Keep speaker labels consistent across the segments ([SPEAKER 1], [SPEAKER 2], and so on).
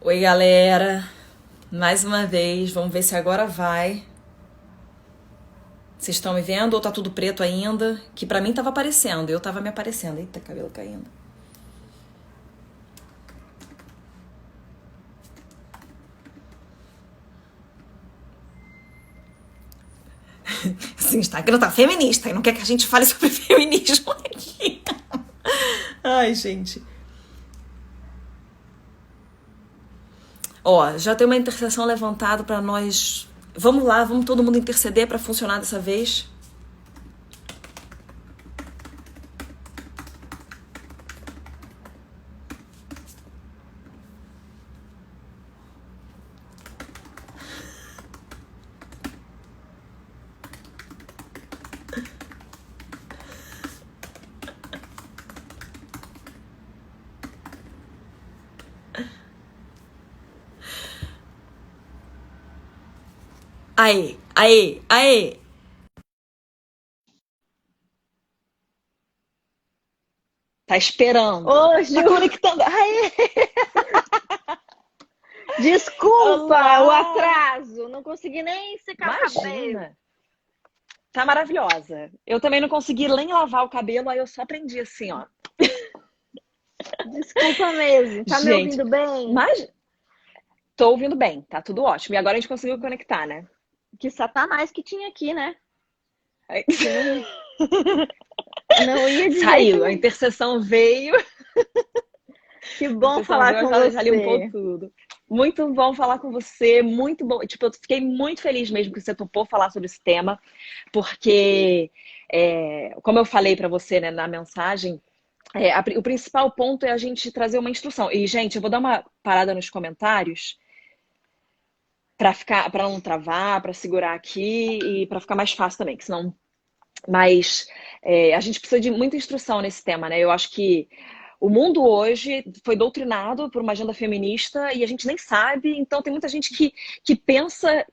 [SPEAKER 1] Oi, galera. Mais uma vez, vamos ver se agora vai. Vocês estão me vendo ou tá tudo preto ainda? Que pra mim tava aparecendo, eu tava me aparecendo. Eita, cabelo caindo. Esse Instagram tá feminista e não quer que a gente fale sobre feminismo aqui. Ai, gente. Ó, já tem uma intercessão levantada pra nós. Vamos lá, vamos todo mundo interceder pra funcionar dessa vez. Aê, aê, aê. Tá esperando.
[SPEAKER 2] Ô,
[SPEAKER 1] Tá
[SPEAKER 2] Ju,
[SPEAKER 1] conectando. Aê!
[SPEAKER 2] desculpa o
[SPEAKER 1] Olá!
[SPEAKER 2] atraso. Não consegui nem secar o cabelo.
[SPEAKER 1] Imagina! Tá maravilhosa. Eu também não consegui nem lavar o cabelo, aí eu só prendi assim, ó.
[SPEAKER 2] Desculpa mesmo. Tá me
[SPEAKER 1] Gente,
[SPEAKER 2] ouvindo bem?
[SPEAKER 1] mas tô ouvindo bem, tá tudo ótimo. E agora a gente conseguiu conectar, né?
[SPEAKER 2] Que satanás que tinha aqui, né?
[SPEAKER 1] Aí-
[SPEAKER 2] Que não ia de jeito
[SPEAKER 1] Saiu, a
[SPEAKER 2] nenhum.
[SPEAKER 1] intercessão veio,
[SPEAKER 2] Que
[SPEAKER 1] a
[SPEAKER 2] bom
[SPEAKER 1] intercessão
[SPEAKER 2] falar
[SPEAKER 1] veio,
[SPEAKER 2] com
[SPEAKER 1] já limpou
[SPEAKER 2] você.
[SPEAKER 1] tudo. Muito bom falar com você, muito bom. Tipo, eu fiquei muito feliz mesmo que você topou falar sobre esse tema, porque, como eu falei pra você, né, na mensagem, o principal ponto é a gente trazer uma instrução. E, gente, eu vou dar uma parada nos comentários para não travar, para segurar aqui e para ficar mais fácil também, que senão. Mas a gente precisa de muita instrução nesse tema, né? Eu acho que o mundo hoje foi doutrinado por uma agenda feminista e a gente nem sabe. Então tem muita gente que pensa.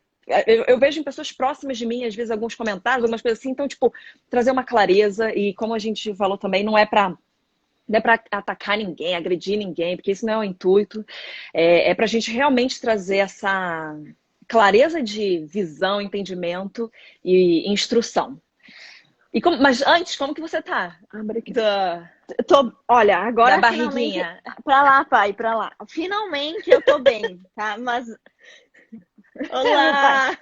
[SPEAKER 1] Eu vejo em pessoas próximas de mim, às vezes, alguns comentários, algumas coisas assim. Então, tipo, trazer uma clareza e, como a gente falou também, não é para atacar ninguém, agredir ninguém, porque isso não é o intuito. É para a gente realmente trazer essa clareza de visão, entendimento e instrução. Mas antes, como que você tá?
[SPEAKER 2] Abre aqui.
[SPEAKER 1] Da,
[SPEAKER 2] Olha,
[SPEAKER 1] da
[SPEAKER 2] agora finalmente.
[SPEAKER 1] barriguinha.
[SPEAKER 2] Pra lá, pai, pra lá. Finalmente eu tô bem, tá? Mas. É, meu pai.
[SPEAKER 1] Olá!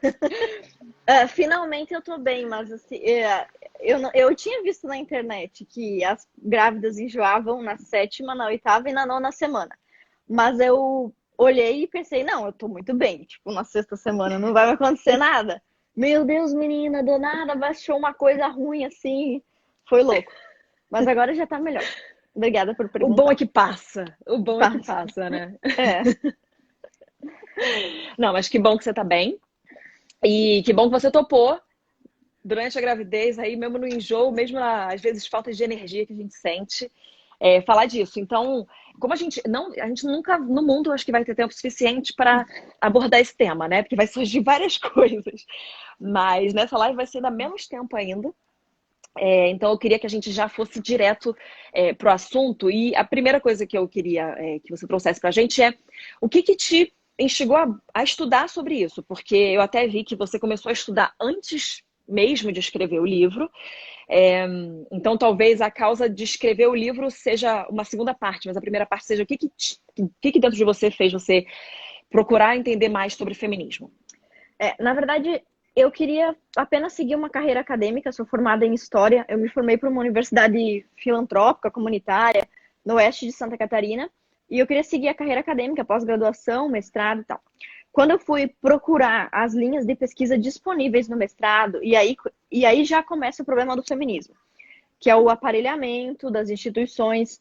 [SPEAKER 2] Finalmente eu tô bem, mas assim, eu tinha visto na internet que as grávidas enjoavam na sétima, na oitava e na nona semana. Mas eu olhei e pensei, não, eu tô muito bem. Tipo, na sexta semana não vai me acontecer nada. Meu Deus, menina, do nada baixou uma coisa ruim assim. Foi louco. Mas agora já tá melhor. Obrigada por
[SPEAKER 1] O bom é
[SPEAKER 2] perguntar.
[SPEAKER 1] que passa. O bom é que
[SPEAKER 2] Passa.
[SPEAKER 1] passa, né?
[SPEAKER 2] É.
[SPEAKER 1] Não, mas que bom que você tá bem. E que bom que você topou durante a gravidez, aí mesmo no enjoo, mesmo às vezes falta de energia que a gente sente, falar disso. Então, como a gente nunca no mundo acho que vai ter tempo suficiente para abordar esse tema, né? Porque vai surgir várias coisas. Mas nessa live vai ser ainda menos tempo ainda. Então eu queria que a gente já fosse direto para o assunto. E a primeira coisa que eu queria que você trouxesse para a gente é o que te instigou a estudar sobre isso? Porque eu até vi que você começou a estudar antes mesmo de escrever o livro. É, então talvez a causa de escrever o livro seja uma segunda parte, mas a primeira parte seja o que dentro de você fez você procurar entender mais sobre feminismo.
[SPEAKER 2] Na verdade, eu queria apenas seguir uma carreira acadêmica, sou formada em História, eu me formei por uma universidade filantrópica, comunitária, no oeste de Santa Catarina, e eu queria seguir a carreira acadêmica, pós-graduação, mestrado e tal. Quando eu fui procurar as linhas de pesquisa disponíveis no mestrado, e aí já começa o problema do feminismo, que é o aparelhamento das instituições,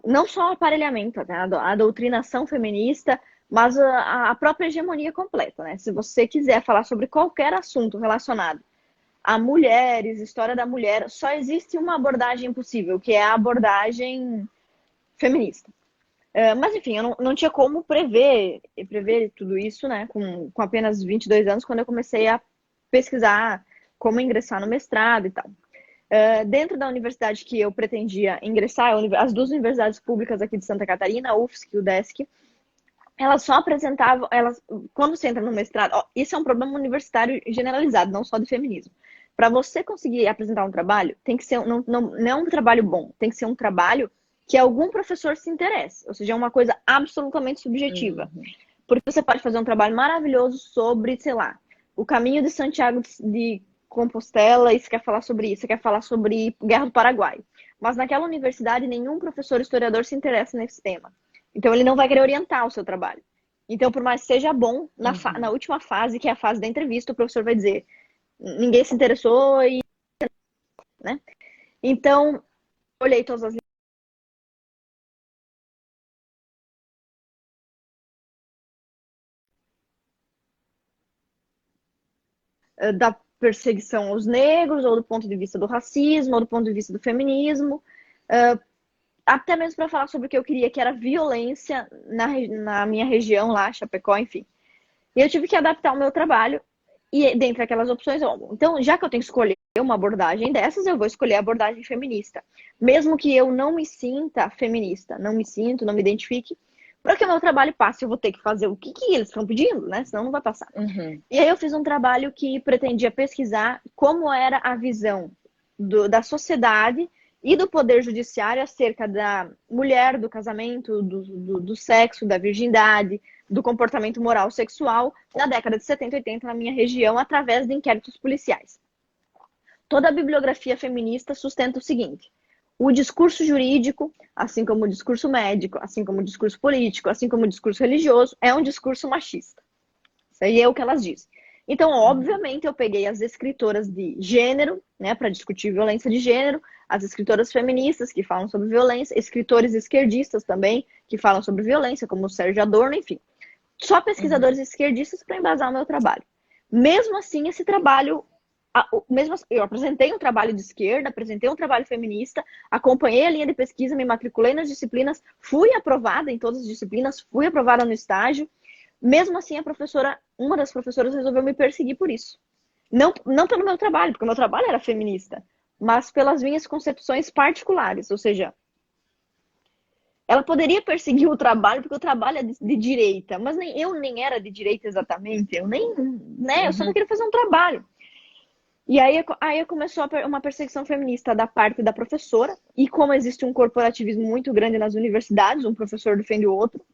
[SPEAKER 2] não só o aparelhamento, né, a doutrinação feminista, mas a própria hegemonia completa, né? Se você quiser falar sobre qualquer assunto relacionado a mulheres, história da mulher, só existe uma abordagem possível, que é a abordagem feminista. Mas enfim, eu não tinha como prever tudo isso, né? Com apenas 22 anos, quando eu comecei a pesquisar como ingressar no mestrado e tal. Dentro da universidade que eu pretendia ingressar, as duas universidades públicas aqui de Santa Catarina, a UFSC e o UDESC, elas só apresentavam, quando você entra no mestrado, isso é um problema universitário generalizado, não só de feminismo. Para você conseguir apresentar um trabalho, tem que ser, não é um trabalho bom, tem que ser um trabalho que algum professor se interesse, ou seja, é uma coisa absolutamente subjetiva. Porque você pode fazer um trabalho maravilhoso sobre, sei lá, o caminho de Santiago de Compostela, e você quer falar sobre isso, você quer falar sobre Guerra do Paraguai. Mas naquela universidade, nenhum professor historiador se interessa nesse tema. Então, ele não vai querer orientar o seu trabalho. Então, por mais que seja bom, na última fase, que é a fase da entrevista, o professor vai dizer, ninguém se interessou e... né? Então, olhei todas as da perseguição aos negros, ou do ponto de vista do racismo, ou do ponto de vista do feminismo, até mesmo para falar sobre o que eu queria, que era violência na minha região lá, Chapecó, enfim. E eu tive que adaptar o meu trabalho, e dentre aquelas opções, então, já que eu tenho que escolher uma abordagem dessas, eu vou escolher a abordagem feminista. Mesmo que eu não me sinta feminista, não me identifique, para que o meu trabalho passe, eu vou ter que fazer o que eles estão pedindo, né? Senão não vai passar. E aí eu fiz um trabalho que pretendia pesquisar como era a visão da sociedade e do poder judiciário acerca da mulher, do casamento, do sexo, da virgindade, do comportamento moral sexual na década de 70 e 80 na minha região, através de inquéritos policiais. Toda a bibliografia feminista sustenta o seguinte: o discurso jurídico, assim como o discurso médico, assim como o discurso político, assim como o discurso religioso, é um discurso machista. Isso aí é o que elas dizem. Então, obviamente, eu peguei as escritoras de gênero, né, para discutir violência de gênero, as escritoras feministas que falam sobre violência, escritores esquerdistas também que falam sobre violência, como o Sérgio Adorno, enfim. Só pesquisadores esquerdistas para embasar o meu trabalho. Mesmo assim, esse trabalho, eu apresentei um trabalho de esquerda, apresentei um trabalho feminista, acompanhei a linha de pesquisa, me matriculei nas disciplinas, fui aprovada em todas as disciplinas, fui aprovada no estágio. Mesmo assim, uma das professoras resolveu me perseguir por isso. Não pelo meu trabalho, porque o meu trabalho era feminista, mas pelas minhas concepções particulares. Ou seja, ela poderia perseguir o trabalho, porque o trabalho é de direita, mas eu nem era de direita exatamente, eu só não queria fazer um trabalho. E aí começou uma perseguição feminista da parte da professora, e como existe um corporativismo muito grande nas universidades, um professor defende o outro,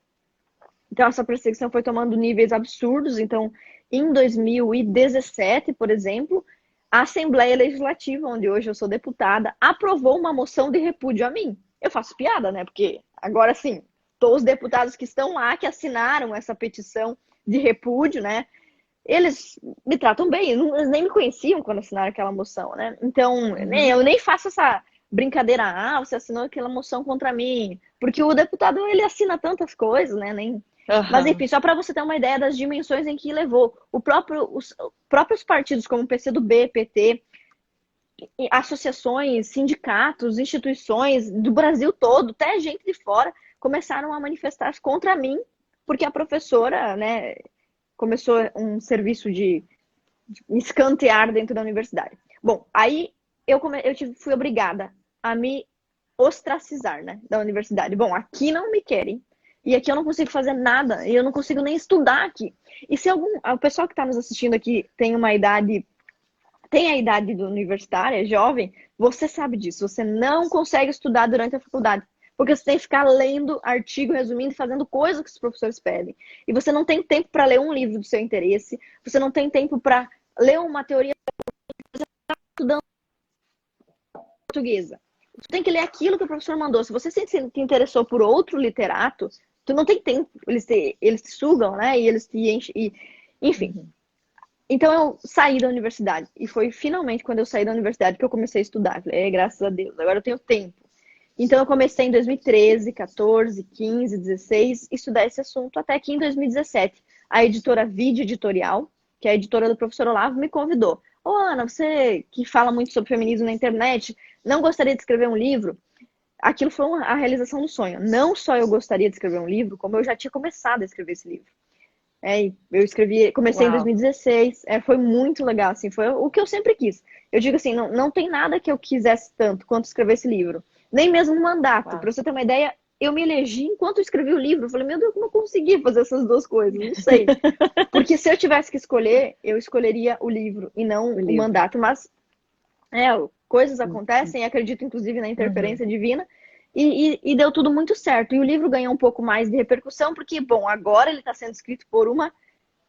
[SPEAKER 2] então essa perseguição foi tomando níveis absurdos. Então, em 2017, por exemplo, a Assembleia Legislativa, onde hoje eu sou deputada, aprovou uma moção de repúdio a mim. Eu faço piada, né? Porque agora sim, todos os deputados que estão lá, que assinaram essa petição de repúdio, né? Eles me tratam bem, eles nem me conheciam quando assinaram aquela moção, né? Então, eu nem faço essa brincadeira, você assinou aquela moção contra mim, porque o deputado, ele assina tantas coisas, né? Mas enfim, só para você ter uma ideia das dimensões em que levou. Os próprios partidos, como o PCdoB, PT, associações, sindicatos, instituições do Brasil todo, até gente de fora, começaram a manifestar contra mim, porque a professora, né, começou um serviço de escantear dentro da universidade. Bom, aí eu fui obrigada a me ostracizar, né, da universidade. Bom, aqui não me querem, e aqui eu não consigo fazer nada, e eu não consigo nem estudar aqui. E se o pessoal que está nos assistindo aqui tem a idade do universitário, é jovem, você sabe disso. Você não consegue estudar durante a faculdade, porque você tem que ficar lendo artigo, resumindo e fazendo coisas que os professores pedem. E você não tem tempo para ler um livro do seu interesse, você não tem tempo para ler uma teoria estudando portuguesa. Você tem que ler aquilo que o professor mandou. Se você se interessou por outro literato, tu não tem tempo. Eles te sugam, né? E eles te enchem. Enfim. Então eu saí da universidade. E foi finalmente quando eu saí da universidade que eu comecei a estudar. Falei, graças a Deus, agora eu tenho tempo. Então eu comecei em 2013, 14, 15, 16, estudar esse assunto, até que em 2017, a editora Vídeo Editorial, que é a editora do professor Olavo, me convidou. Ana, você que fala muito sobre feminismo na internet, não gostaria de escrever um livro? Aquilo foi a realização do sonho. Não só eu gostaria de escrever um livro, como eu já tinha começado a escrever esse livro. Eu escrevi, comecei em
[SPEAKER 1] Uau.
[SPEAKER 2] 2016, foi muito legal, assim, foi o que eu sempre quis. Eu digo assim, não tem nada que eu quisesse tanto quanto escrever esse livro. Nem mesmo um mandato.
[SPEAKER 1] Uau.
[SPEAKER 2] Para você ter uma ideia, eu me elegi enquanto eu escrevi o livro. Eu falei, meu Deus, como eu consegui fazer essas duas coisas? Não sei. Porque se eu tivesse que escolher, eu escolheria o livro e não
[SPEAKER 1] O
[SPEAKER 2] o
[SPEAKER 1] livro.
[SPEAKER 2] mandato. Mas é, coisas acontecem, acredito inclusive na
[SPEAKER 1] Uhum.
[SPEAKER 2] interferência divina, e deu tudo muito certo. E o livro ganhou um pouco mais de repercussão, porque, bom, agora ele está sendo escrito por uma.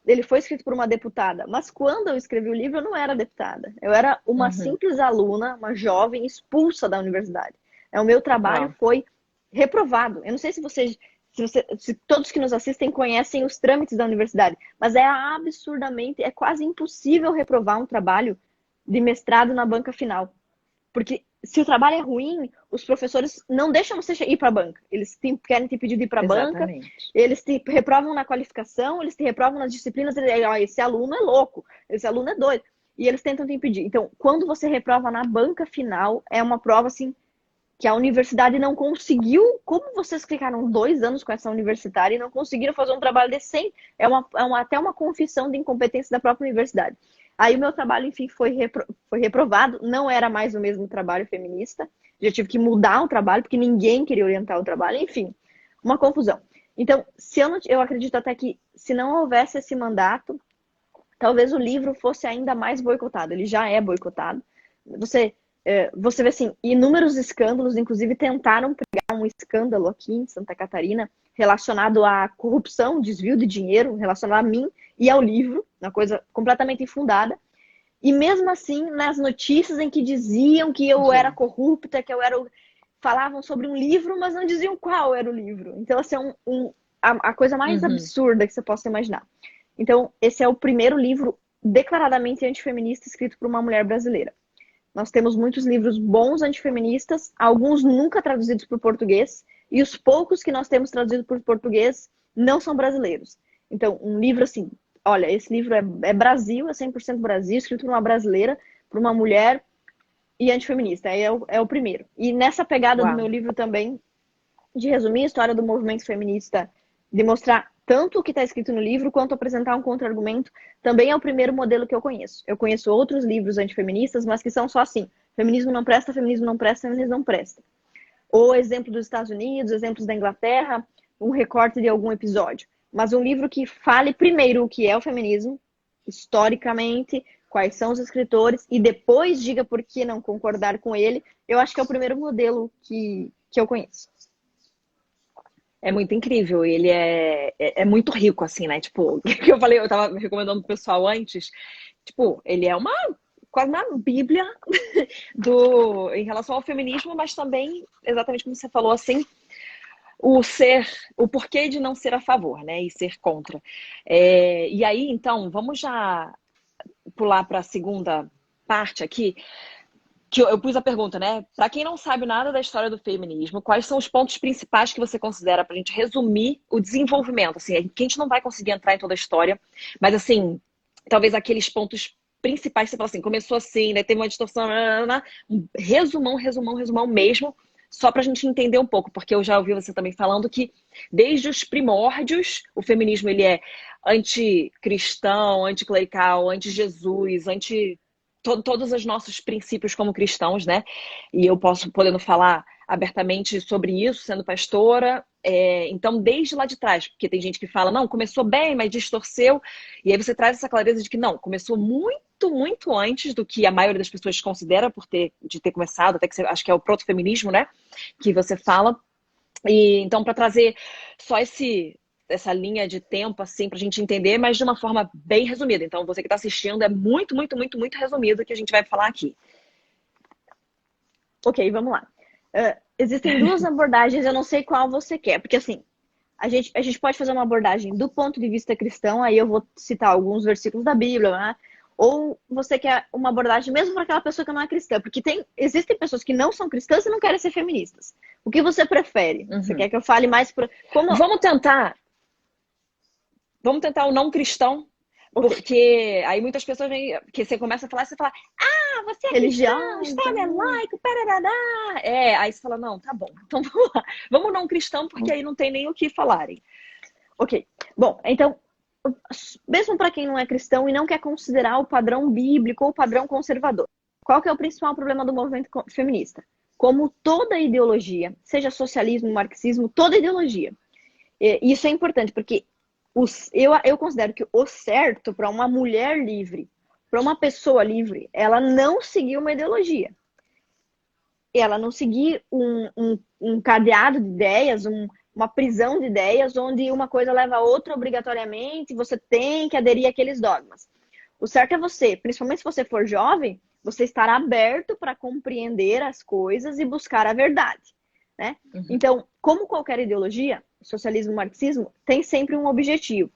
[SPEAKER 2] Ele foi escrito por uma deputada, mas quando eu escrevi o livro, eu não era deputada. Eu era uma
[SPEAKER 1] Uhum.
[SPEAKER 2] simples aluna, uma jovem expulsa da universidade. O meu trabalho
[SPEAKER 1] Uau.
[SPEAKER 2] foi reprovado. Eu não sei se todos que nos assistem conhecem os trâmites da universidade, mas é quase impossível reprovar um trabalho de mestrado na banca final. Porque se o trabalho é ruim, os professores não deixam você ir para a banca. Eles querem te pedir de ir para a banca,
[SPEAKER 1] Exatamente.
[SPEAKER 2] eles te reprovam na qualificação, eles te reprovam nas disciplinas. Esse aluno é louco, esse aluno é doido. E eles tentam te impedir. Então, quando você reprova na banca final, é uma prova assim que a universidade não conseguiu. Como vocês ficaram 2 anos com essa universitária e não conseguiram fazer um trabalho decente? Até uma confissão de incompetência da própria universidade. Aí o meu trabalho, enfim, foi reprovado. Não era mais o mesmo trabalho feminista. Já tive que mudar o trabalho, porque ninguém queria orientar o trabalho. Enfim, uma confusão. Então, se eu, não, eu acredito até que se não houvesse esse mandato, talvez o livro fosse ainda mais boicotado. Ele já é boicotado. Você vê assim, inúmeros escândalos, inclusive tentaram pegar um escândalo aqui em Santa Catarina relacionado à corrupção, desvio de dinheiro, relacionado a mim e ao livro, uma coisa completamente infundada. E mesmo assim, nas notícias em que diziam que eu era
[SPEAKER 1] Gente.
[SPEAKER 2] corrupta, que eu era. Falavam sobre um livro, mas não diziam qual era o livro. Então, assim, a coisa mais
[SPEAKER 1] Uhum.
[SPEAKER 2] absurda que você possa imaginar. Então, esse é o primeiro livro declaradamente antifeminista escrito por uma mulher brasileira. Nós temos muitos livros bons antifeministas, alguns nunca traduzidos para o português, e os poucos que nós temos traduzidos para o português não são brasileiros. Então, um livro assim, olha, esse livro é Brasil, é 100% Brasil, escrito por uma brasileira, por uma mulher e antifeminista. É o primeiro. E nessa pegada do meu
[SPEAKER 1] Uau.
[SPEAKER 2] livro também, de resumir a história do movimento feminista, de mostrar tanto o que está escrito no livro, quanto apresentar um contra-argumento, também é o primeiro modelo que eu conheço. Eu conheço outros livros antifeministas, mas que são só assim: feminismo não presta, feminismo não presta, feminismo não presta. Ou exemplo dos Estados Unidos, exemplos da Inglaterra, um recorte de algum episódio. Mas um livro que fale primeiro o que é o feminismo, historicamente, quais são os escritores, e depois diga por que não concordar com ele, eu acho que é o primeiro modelo que eu conheço.
[SPEAKER 1] É muito incrível, ele é muito rico, assim, né? Tipo, o que eu falei, eu tava recomendando pro pessoal antes, tipo, ele é quase uma bíblia em relação ao feminismo, mas também, exatamente como você falou, assim, o porquê de não ser a favor, né? E ser contra. E aí, então, vamos já pular para a segunda parte aqui, que eu pus a pergunta, né? Para quem não sabe nada da história do feminismo, quais são os pontos principais que você considera para a gente resumir o desenvolvimento? Assim, que a gente não vai conseguir entrar em toda a história, mas assim, talvez aqueles pontos principais, você fala assim, começou assim, né? Teve uma distorção, um resumão mesmo, só para a gente entender um pouco, porque eu já ouvi você também falando que desde os primórdios o feminismo ele é anticristão, anticlerical, anti-Jesus, todos os nossos princípios como cristãos, né? E eu podendo falar abertamente sobre isso, sendo pastora. Então, desde lá de trás, porque tem gente que fala, não, começou bem, mas distorceu. E aí você traz essa clareza de que não, começou muito, muito antes do que a maioria das pessoas considera de ter começado, até que acho que é o protofeminismo, né? Que você fala. E então, para trazer só essa linha de tempo, assim, pra gente entender, mas de uma forma bem resumida. Então, você que está assistindo, é muito, muito, muito, muito resumido o que a gente vai falar aqui.
[SPEAKER 2] Ok, vamos lá. Existem duas abordagens, eu não sei qual você quer, porque assim, a gente pode fazer uma abordagem do ponto de vista cristão, aí eu vou citar alguns versículos da Bíblia, né? Ou você quer uma abordagem mesmo para aquela pessoa que não é cristã, porque existem pessoas que não são cristãs e não querem ser feministas. O que você prefere? Você
[SPEAKER 1] Uhum.
[SPEAKER 2] quer que eu fale mais por como?
[SPEAKER 1] Vamos tentar o não cristão,
[SPEAKER 2] Ok,
[SPEAKER 1] porque aí muitas pessoas vêm, que você começa a falar, você fala, ah, você é cristão,
[SPEAKER 2] religião,
[SPEAKER 1] Estado é laico, parará. Aí você fala, não, tá bom, então vamos lá. Vamos não cristão, porque aí não tem nem o que falarem.
[SPEAKER 2] ok. Bom, então mesmo para quem não é cristão e não quer considerar o padrão bíblico ou o padrão conservador. Qual que é o principal problema do movimento feminista? Como toda ideologia, seja socialismo, marxismo, toda ideologia. E isso é importante, porque eu considero que o certo para uma mulher livre, para uma pessoa livre, ela não seguir uma ideologia. Ela não seguir um cadeado de ideias, uma prisão de ideias, onde uma coisa leva a outra obrigatoriamente, você tem que aderir àqueles dogmas. O certo é você, principalmente se você for jovem, você estar aberto para compreender as coisas e buscar a verdade, né?
[SPEAKER 1] Uhum.
[SPEAKER 2] Então, como qualquer ideologia, socialismo, marxismo, tem sempre um objetivo.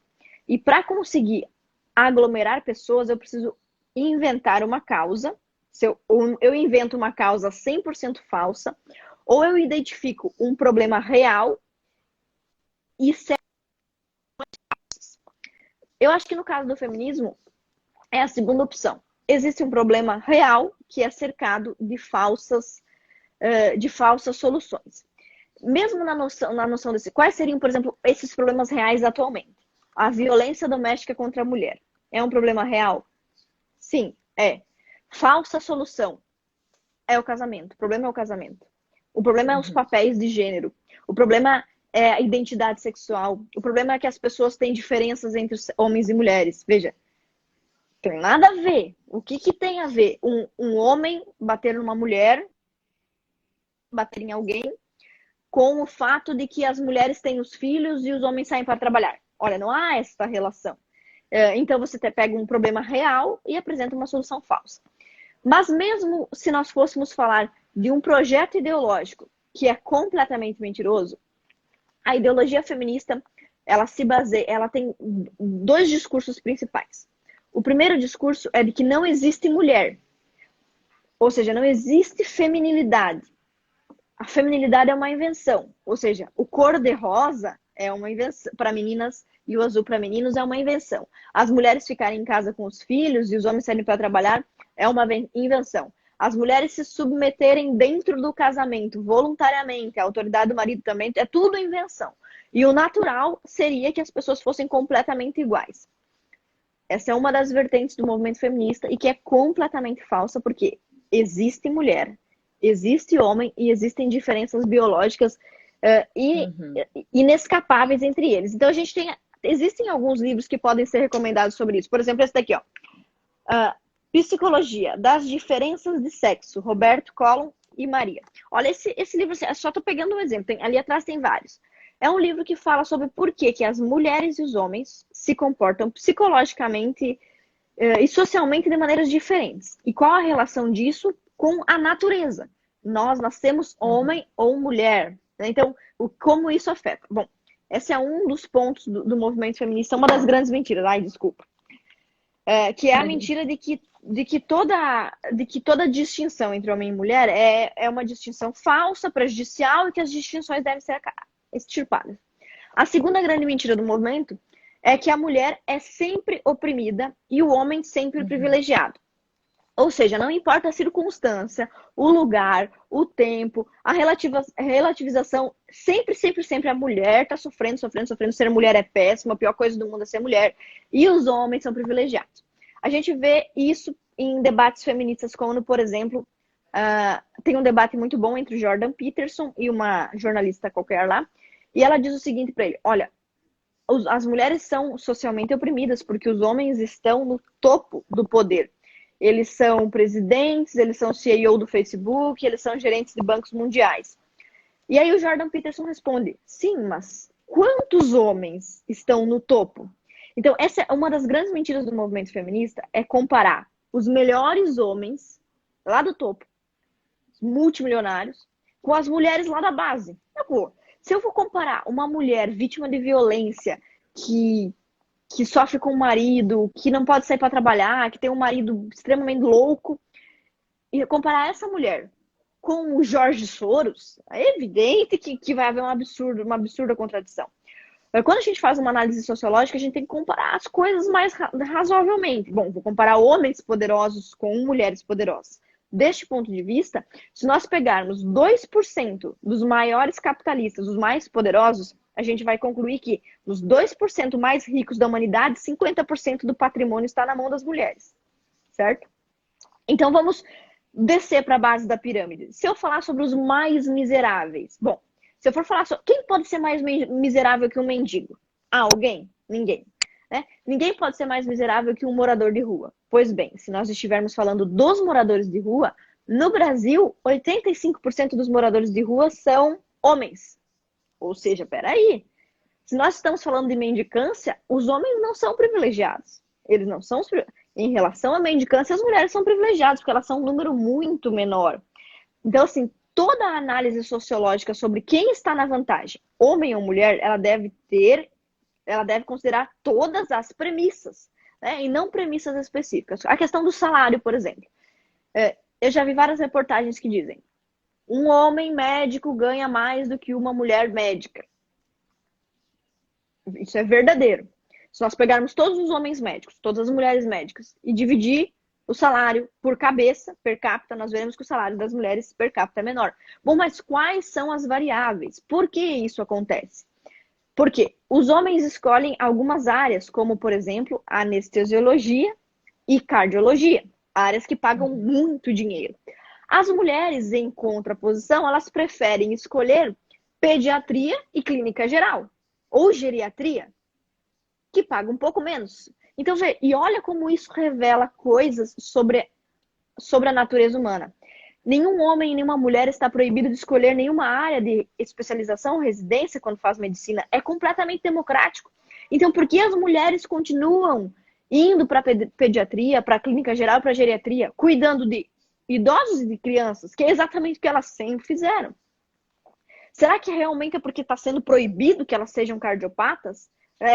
[SPEAKER 2] E para conseguir aglomerar pessoas, eu preciso inventar uma causa. Se eu invento uma causa 100% falsa, ou eu identifico um problema real e eu acho que no caso do feminismo é a segunda opção. Existe um problema real que é cercado de falsas soluções. Mesmo na noção desse, quais seriam, por exemplo, esses problemas reais atualmente? A violência doméstica contra a mulher é um problema real? Sim, é. Falsa solução é o casamento. O problema é o casamento. O problema é os papéis de gênero. O problema é a identidade sexual. O problema é que as pessoas têm diferenças entre homens e mulheres. Veja, tem nada a ver. O que tem a ver um homem bater numa mulher, bater em alguém, com o fato de que as mulheres têm os filhos e os homens saem para trabalhar? Olha, não há essa relação. Então você pega um problema real e apresenta uma solução falsa. Mas mesmo se nós fôssemos falar de um projeto ideológico que é completamente mentiroso, a ideologia feminista, ela tem dois discursos principais. O primeiro discurso é de que não existe mulher, ou seja, não existe feminilidade. A feminilidade é uma invenção, ou seja, o cor-de-rosa é uma invenção para meninas e o azul para meninos é uma invenção. As mulheres ficarem em casa com os filhos e os homens saírem para trabalhar é uma invenção. As mulheres se submeterem dentro do casamento voluntariamente, a autoridade do marido também, é tudo invenção. E o natural seria que as pessoas fossem completamente iguais. Essa é uma das vertentes do movimento feminista e que é completamente falsa, porque existe mulher, existe homem e existem diferenças biológicas inescapáveis entre eles. Então existem alguns livros que podem ser recomendados sobre isso. Por exemplo, esse daqui, ó. Psicologia das diferenças de sexo, Roberto Collum e Maria. Olha, esse livro, só estou pegando um exemplo, ali atrás tem vários. É um livro que fala sobre por que as mulheres e os homens se comportam psicologicamente e socialmente de maneiras diferentes. E qual a relação disso com a natureza? Nós nascemos homem ou mulher. Então, como isso afeta? Bom, esse é um dos pontos do movimento feminista, uma das grandes mentiras. Ai, desculpa. Que é a mentira de que toda distinção entre homem e mulher é uma distinção falsa, prejudicial e que as distinções devem ser extirpadas. A segunda grande mentira do movimento é que a mulher é sempre oprimida e o homem sempre privilegiado. Ou seja, não importa a circunstância, o lugar, o tempo, a relativização, sempre a mulher está sofrendo. Ser mulher é péssimo, a pior coisa do mundo é ser mulher. E os homens são privilegiados. A gente vê isso em debates feministas, como, por exemplo, tem um debate muito bom entre o Jordan Peterson e uma jornalista qualquer lá, e ela diz o seguinte para ele: olha, as mulheres são socialmente oprimidas porque os homens estão no topo do poder. Eles são presidentes, eles são CEO do Facebook, eles são gerentes de bancos mundiais. E aí o Jordan Peterson responde: sim, mas quantos homens estão no topo? Então, essa é uma das grandes mentiras do movimento feminista, é comparar os melhores homens lá do topo, multimilionários, com as mulheres lá da base. Se eu vou comparar uma mulher vítima de violência que sofre com o marido, que não pode sair para trabalhar, que tem um marido extremamente louco, e comparar essa mulher com o Jorge Soros, é evidente que vai haver uma absurda contradição. Quando a gente faz uma análise sociológica, a gente tem que comparar as coisas mais razoavelmente. Bom, vou comparar homens poderosos com mulheres poderosas. Deste ponto de vista, se nós pegarmos 2% dos maiores capitalistas, os mais poderosos, a gente vai concluir que nos 2% mais ricos da humanidade, 50% do patrimônio está na mão das mulheres, certo? Então vamos descer para a base da pirâmide. Se eu falar sobre os mais miseráveis, bom, se eu for falar sobre quem pode ser mais miserável que um mendigo? Ah, alguém? Ninguém. Né? Ninguém pode ser mais miserável que um morador de rua. Pois bem, se nós estivermos falando dos moradores de rua, no Brasil, 85% dos moradores de rua são homens. Ou seja, peraí, se nós estamos falando de mendicância, os homens não são privilegiados. Eles não são. Em relação à mendicância, as mulheres são privilegiadas, porque elas são um número muito menor. Então, assim, toda a análise sociológica sobre quem está na vantagem, homem ou mulher, ela deve considerar todas as premissas, né? E não premissas específicas. A questão do salário, por exemplo. Eu já vi várias reportagens que dizem: um homem médico ganha mais do que uma mulher médica. Isso é verdadeiro. Se nós pegarmos todos os homens médicos, todas as mulheres médicas, e dividir o salário por cabeça, per capita, nós veremos que o salário das mulheres per capita é menor. Bom, mas quais são as variáveis? Por que isso acontece? Porque os homens escolhem algumas áreas, como, por exemplo, anestesiologia e cardiologia, áreas que pagam muito dinheiro. As mulheres, em contraposição, elas preferem escolher pediatria e clínica geral, ou geriatria, que paga um pouco menos. Então, e olha como isso revela coisas sobre a natureza humana. Nenhum homem e nenhuma mulher está proibido de escolher nenhuma área de especialização ou residência quando faz medicina. É completamente democrático. Então, por que as mulheres continuam indo para pediatria, para clínica geral, para geriatria, cuidando de idosos e de crianças, que é exatamente o que elas sempre fizeram? Será que realmente é porque está sendo proibido que elas sejam cardiopatas?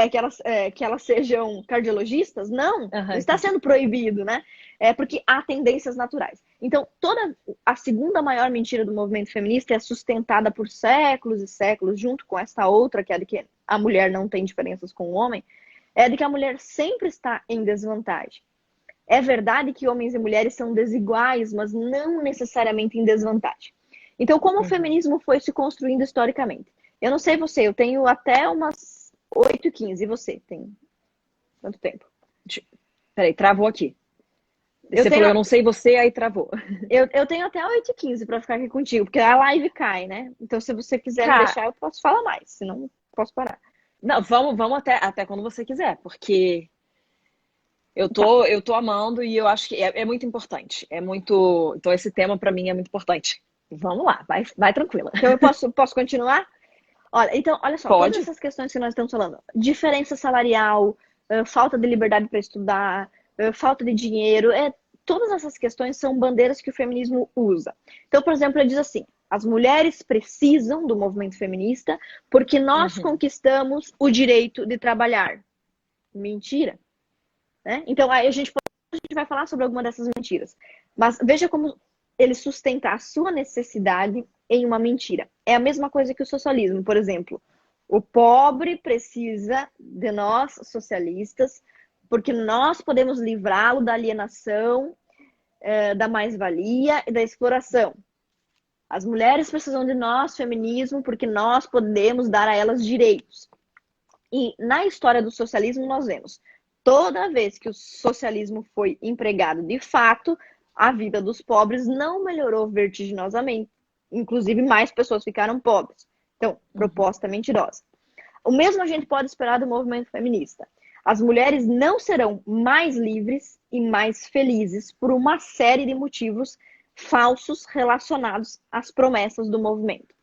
[SPEAKER 2] Que elas sejam cardiologistas? Não, não está sendo proibido, né? É porque há tendências naturais. Então, toda a segunda maior mentira do movimento feminista é sustentada por séculos e séculos, junto com essa outra, que é de que a mulher não tem diferenças com o homem, é de que a mulher sempre está em desvantagem. É verdade que homens e mulheres são desiguais, mas não necessariamente em desvantagem. Então, como o feminismo foi se construindo historicamente? Eu não sei você, eu tenho até umas 8h15. E você tem quanto tempo?
[SPEAKER 1] Peraí, travou aqui. Você falou, eu não sei você, aí travou.
[SPEAKER 2] Eu tenho até 8h15 para ficar aqui contigo, porque a live cai, né? Então, se você quiser me deixar, eu posso falar mais, senão posso parar.
[SPEAKER 1] Não, vamos até quando você quiser, porque eu tô amando e eu acho que é muito importante. Então, esse tema para mim é muito importante. Vamos lá, vai tranquila.
[SPEAKER 2] Então, eu posso continuar? Olha só,
[SPEAKER 1] Pode.
[SPEAKER 2] todas essas questões que nós estamos falando, diferença salarial, falta de liberdade para estudar, falta de dinheiro, todas essas questões são bandeiras que o feminismo usa. Então, por exemplo, ele diz assim: as mulheres precisam do movimento feminista porque nós conquistamos o direito de trabalhar. Mentira. Né? Então, aí a gente vai falar sobre alguma dessas mentiras. Mas veja como ele sustenta a sua necessidade em uma mentira. É a mesma coisa que o socialismo, por exemplo. O pobre precisa de nós, socialistas, porque nós podemos livrá-lo da alienação, da mais-valia e da exploração. As mulheres precisam de nós, feminismo, porque nós podemos dar a elas direitos. E na história do socialismo nós vemos, toda vez que o socialismo foi empregado de fato, a vida dos pobres não melhorou vertiginosamente. Inclusive, mais pessoas ficaram pobres. Então, proposta mentirosa. O mesmo a gente pode esperar do movimento feminista. As mulheres não serão mais livres e mais felizes por uma série de motivos falsos relacionados às promessas do movimento.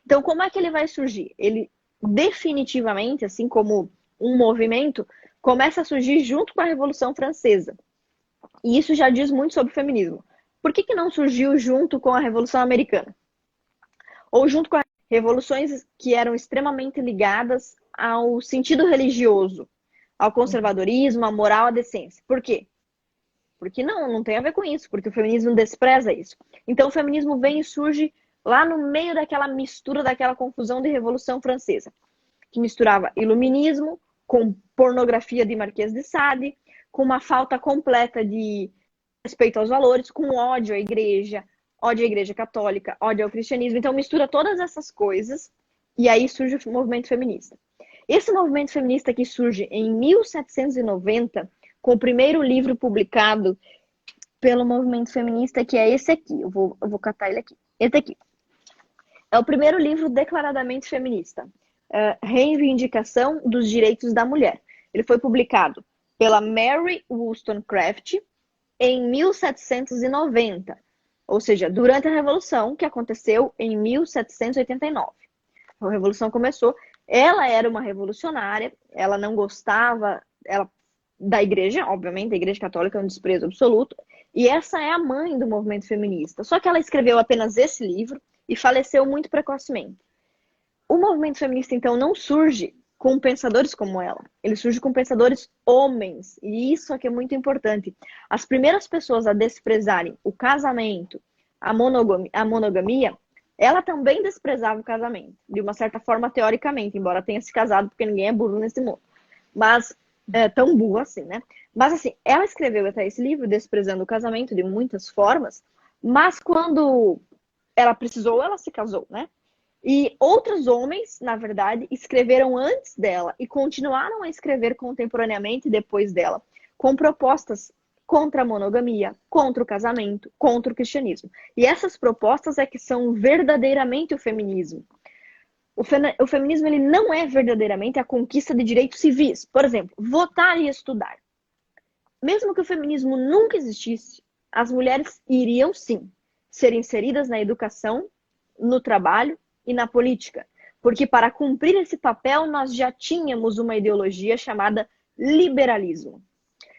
[SPEAKER 2] Então, como é que ele vai surgir? Ele definitivamente, assim como um movimento, começa a surgir junto com a Revolução Francesa. E isso já diz muito sobre o feminismo. Por que não surgiu junto com a Revolução Americana? Ou junto com as revoluções que eram extremamente ligadas ao sentido religioso, ao conservadorismo, à moral, à decência. Por quê? Porque não tem a ver com isso, porque o feminismo despreza isso. Então o feminismo vem e surge lá no meio daquela mistura, daquela confusão de Revolução Francesa, que misturava iluminismo com pornografia de Marquês de Sade, com uma falta completa de respeito aos valores, com ódio à igreja católica, ódio ao cristianismo. Então mistura todas essas coisas E aí surge o movimento feminista. Esse movimento feminista que surge em 1790, com o primeiro livro publicado pelo movimento feminista, que é esse aqui. Eu vou catar ele aqui. Esse aqui. É o primeiro livro declaradamente feminista. Reivindicação dos Direitos da Mulher. Ele foi publicado pela Mary Wollstonecraft em 1790. Ou seja, durante a Revolução, que aconteceu em 1789. A Revolução começou, ela era uma revolucionária, ela não gostava da igreja, obviamente, a Igreja Católica é um desprezo absoluto, e essa é a mãe do movimento feminista. Só que ela escreveu apenas esse livro e faleceu muito precocemente. O movimento feminista, então, não surge com pensadores como ela, ele surge com pensadores homens, e isso aqui é muito importante. As primeiras pessoas a desprezarem o casamento, a monogamia, ela também desprezava o casamento, de uma certa forma, teoricamente, embora tenha se casado, porque ninguém é burro nesse mundo. Mas, tão burro assim, né? Mas, assim, ela escreveu até esse livro, desprezando o casamento de muitas formas, mas quando ela precisou, ela se casou, né? E outros homens, na verdade, escreveram antes dela e continuaram a escrever contemporaneamente depois dela, com propostas contra a monogamia, contra o casamento, contra o cristianismo. E essas propostas é que são verdadeiramente o feminismo. O feminismo ele não é verdadeiramente a conquista de direitos civis. Por exemplo, votar e estudar. Mesmo que o feminismo nunca existisse, as mulheres iriam sim ser inseridas na educação, no trabalho e na política. Porque para cumprir esse papel nós já tínhamos uma ideologia chamada liberalismo.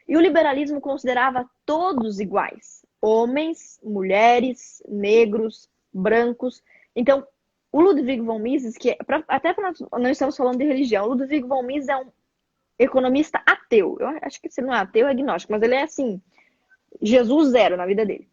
[SPEAKER 2] E o liberalismo considerava todos iguais. Homens, mulheres, negros, brancos. Então, o Ludwig von Mises, até para nós não estamos falando de religião, o Ludwig von Mises é um economista ateu. Eu acho que se ele não é ateu, é agnóstico, mas ele é assim, Jesus zero na vida dele.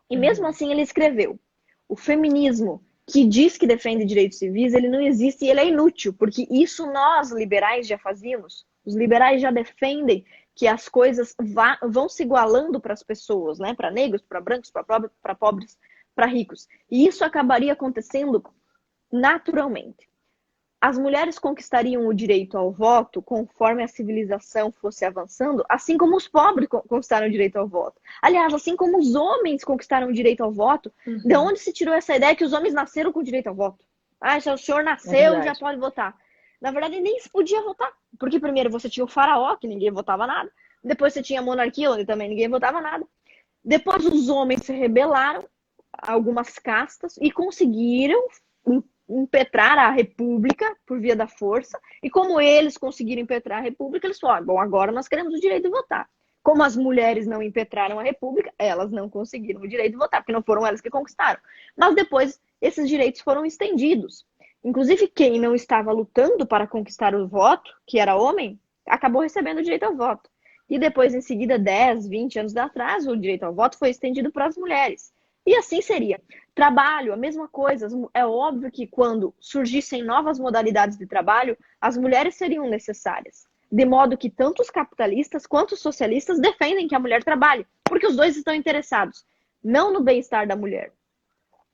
[SPEAKER 2] E mesmo assim ele escreveu: o feminismo que diz que defende direitos civis, ele não existe e ele é inútil, porque isso nós liberais já fazíamos. Os liberais já defendem que as coisas vão se igualando para as pessoas, né? Para negros, para brancos, para pobres, para ricos. E isso acabaria acontecendo naturalmente. As mulheres conquistariam o direito ao voto conforme a civilização fosse avançando, assim como os pobres conquistaram o direito ao voto. Aliás, assim como os homens conquistaram o direito ao voto, de onde se tirou essa ideia que os homens nasceram com direito ao voto? Ah, se o senhor nasceu, já pode votar. Na verdade, nem se podia votar. Porque primeiro você tinha o faraó, que ninguém votava nada. Depois você tinha a monarquia, onde também ninguém votava nada. Depois os homens se rebelaram, algumas castas, e conseguiram impetrar a república por via da força, e como eles conseguiram impetrar a república, eles falaram: bom, agora nós queremos o direito de votar. Como as mulheres não impetraram a república, elas não conseguiram o direito de votar, porque não foram elas que conquistaram. Mas depois esses direitos foram estendidos. Inclusive quem não estava lutando para conquistar o voto, que era homem, acabou recebendo o direito ao voto. E depois, em seguida, 10, 20 anos atrás, o direito ao voto foi estendido para as mulheres. E assim seria. Trabalho, a mesma coisa. É óbvio que quando surgissem novas modalidades de trabalho, as mulheres seriam necessárias. De modo que tanto os capitalistas quanto os socialistas defendem que a mulher trabalhe, porque os dois estão interessados, não no bem-estar da mulher.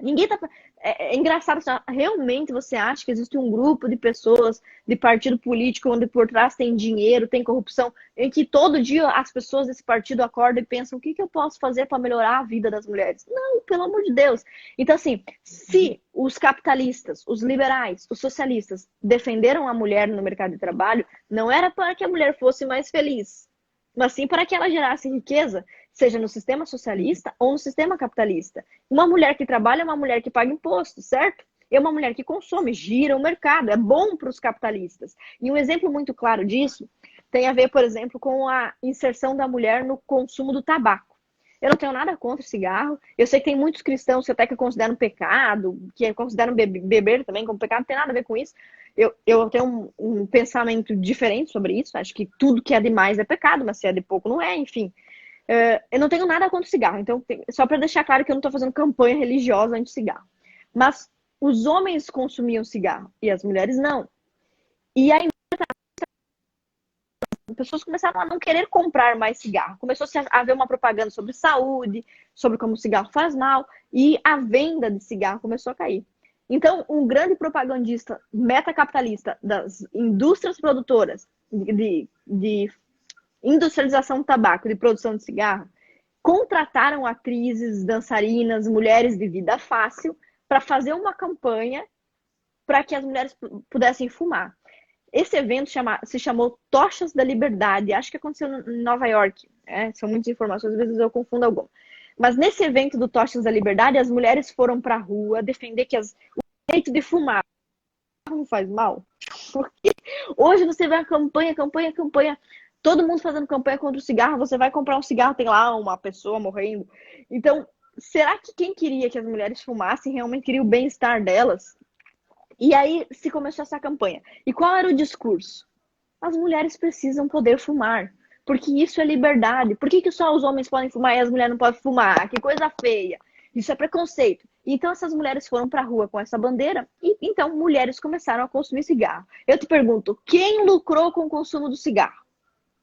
[SPEAKER 2] Ninguém tá. É engraçado, realmente você acha que existe um grupo de pessoas, de partido político, onde por trás tem dinheiro, tem corrupção, em que todo dia as pessoas desse partido acordam e pensam: o que eu posso fazer para melhorar a vida das mulheres? Não, pelo amor de Deus. Então, assim, se os capitalistas, os liberais, os socialistas defenderam a mulher no mercado de trabalho, não era para que a mulher fosse mais feliz, mas sim para que ela gerasse riqueza, seja no sistema socialista ou no sistema capitalista. Uma mulher que trabalha é uma mulher que paga imposto, certo? É uma mulher que consome, gira o mercado, é bom para os capitalistas. E um exemplo muito claro disso tem a ver, por exemplo, com a inserção da mulher no consumo do tabaco. Eu não tenho nada contra o cigarro. Eu sei que tem muitos cristãos que até que consideram pecado, que consideram beber também como pecado, não tem nada a ver com isso. Eu tenho um pensamento diferente sobre isso. Acho que tudo que é demais é pecado, mas se é de pouco não é, enfim. Eu não tenho nada contra o cigarro. Então, só para deixar claro que eu não estou fazendo campanha religiosa anti-cigarro. Mas os homens consumiam cigarro e as mulheres não. E aí as pessoas começaram a não querer comprar mais cigarro. Começou a haver uma propaganda sobre saúde, sobre como o cigarro faz mal, e a venda de cigarro começou a cair. Então, um grande propagandista metacapitalista das indústrias produtoras de industrialização do tabaco, de produção de cigarro, contrataram atrizes, dançarinas, mulheres de vida fácil para fazer uma campanha para que as mulheres pudessem fumar. Esse evento se chamou Tochas da Liberdade, acho que aconteceu em Nova York. São muitas informações, às vezes eu confundo alguma. Mas nesse evento do Tochas da Liberdade, as mulheres foram para a rua defender que o direito de fumar não faz mal. Porque hoje você vê a campanha, todo mundo fazendo campanha contra o cigarro, você vai comprar um cigarro, tem lá uma pessoa morrendo. Então, será que quem queria que as mulheres fumassem realmente queria o bem-estar delas? E aí se começou essa campanha. E qual era o discurso? As mulheres precisam poder fumar, porque isso é liberdade. Por que só os homens podem fumar e as mulheres não podem fumar? Que coisa feia. Isso é preconceito. Então essas mulheres foram para a rua com essa bandeira e então mulheres começaram a consumir cigarro. Eu te pergunto, quem lucrou com o consumo do cigarro?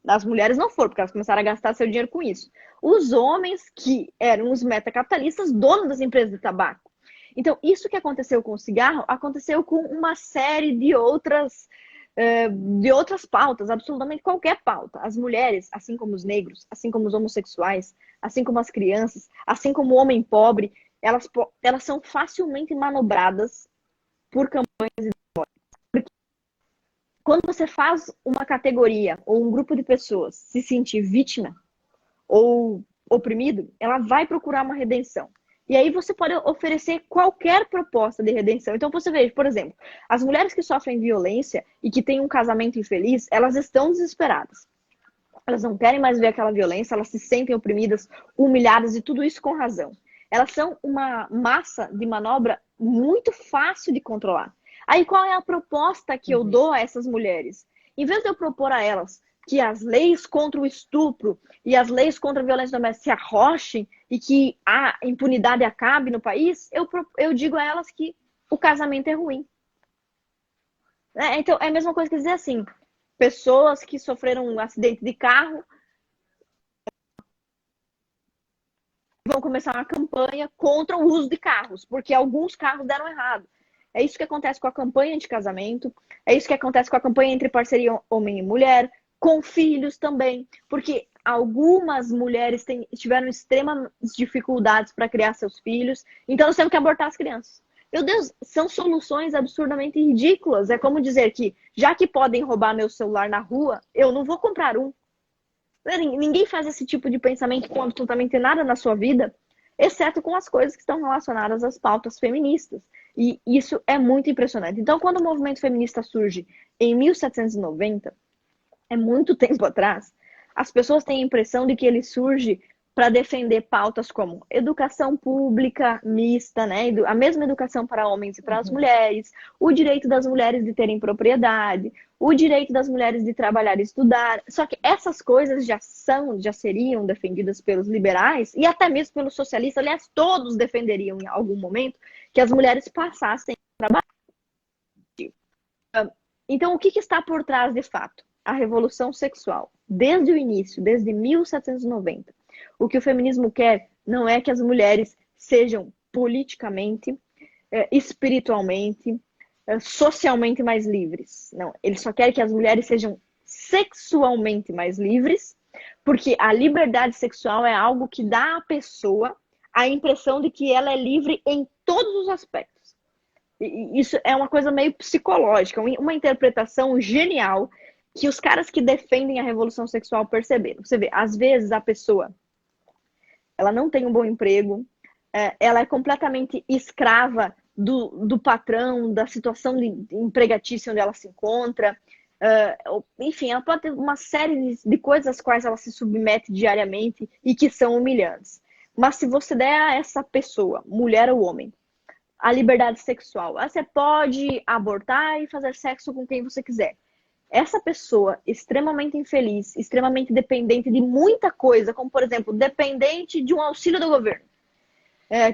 [SPEAKER 2] As mulheres não foram, porque elas começaram a gastar seu dinheiro com isso. Os homens, que eram os metacapitalistas, donos das empresas de tabaco. Então, isso que aconteceu com o cigarro, aconteceu com uma série de outras pautas, absolutamente qualquer pauta. As mulheres, assim como os negros, assim como os homossexuais, assim como as crianças, assim como o homem pobre, elas são facilmente manobradas por campanhas. Quando você faz uma categoria ou um grupo de pessoas se sentir vítima ou oprimido, ela vai procurar uma redenção. E aí você pode oferecer qualquer proposta de redenção. Então você vê, por exemplo, as mulheres que sofrem violência e que têm um casamento infeliz, elas estão desesperadas. Elas não querem mais ver aquela violência, elas se sentem oprimidas, humilhadas e tudo isso com razão. Elas são uma massa de manobra muito fácil de controlar. Aí qual é a proposta que eu dou a essas mulheres? Em vez de eu propor a elas que as leis contra o estupro e as leis contra a violência doméstica se arrochem e que a impunidade acabe no país, eu digo a elas que o casamento é ruim. Então, é a mesma coisa que dizer assim, pessoas que sofreram um acidente de carro vão começar uma campanha contra o uso de carros, porque alguns carros deram errado. É isso que acontece com a campanha de casamento, é isso que acontece com a campanha entre parceria homem e mulher, com filhos também, porque algumas mulheres tiveram extremas dificuldades para criar seus filhos, então nós temos que abortar as crianças. Meu Deus, são soluções absurdamente ridículas. É como dizer que, já que podem roubar meu celular na rua, eu não vou comprar um. Ninguém faz esse tipo de pensamento com absolutamente nada na sua vida, exceto com as coisas que estão relacionadas às pautas feministas. E isso é muito impressionante. Então, quando o movimento feminista surge em 1790, é muito tempo atrás, as pessoas têm a impressão de que ele surge para defender pautas como educação pública mista, né? A mesma educação para homens e para as mulheres, o direito das mulheres de terem propriedade, o direito das mulheres de trabalhar e estudar. Só que essas coisas já seriam defendidas pelos liberais e até mesmo pelos socialistas. Aliás, todos defenderiam em algum momento que as mulheres passassem a trabalhar. Então, o que está por trás de fato? A revolução sexual. Desde o início, desde 1790. O que o feminismo quer não é que as mulheres sejam politicamente, espiritualmente, socialmente mais livres. Não, ele só quer que as mulheres sejam sexualmente mais livres, porque a liberdade sexual é algo que dá à pessoa a impressão de que ela é livre em todos os aspectos. E isso é uma coisa meio psicológica, uma interpretação genial que os caras que defendem a revolução sexual perceberam. Você vê, às vezes a pessoa ela não tem um bom emprego, ela é completamente escrava do patrão, da situação empregatícia onde ela se encontra. Enfim, ela pode ter uma série de coisas às quais ela se submete diariamente e que são humilhantes. Mas se você der a essa pessoa, mulher ou homem, a liberdade sexual, você pode abortar e fazer sexo com quem você quiser. Essa pessoa extremamente infeliz, extremamente dependente de muita coisa, como, por exemplo, dependente de um auxílio do governo,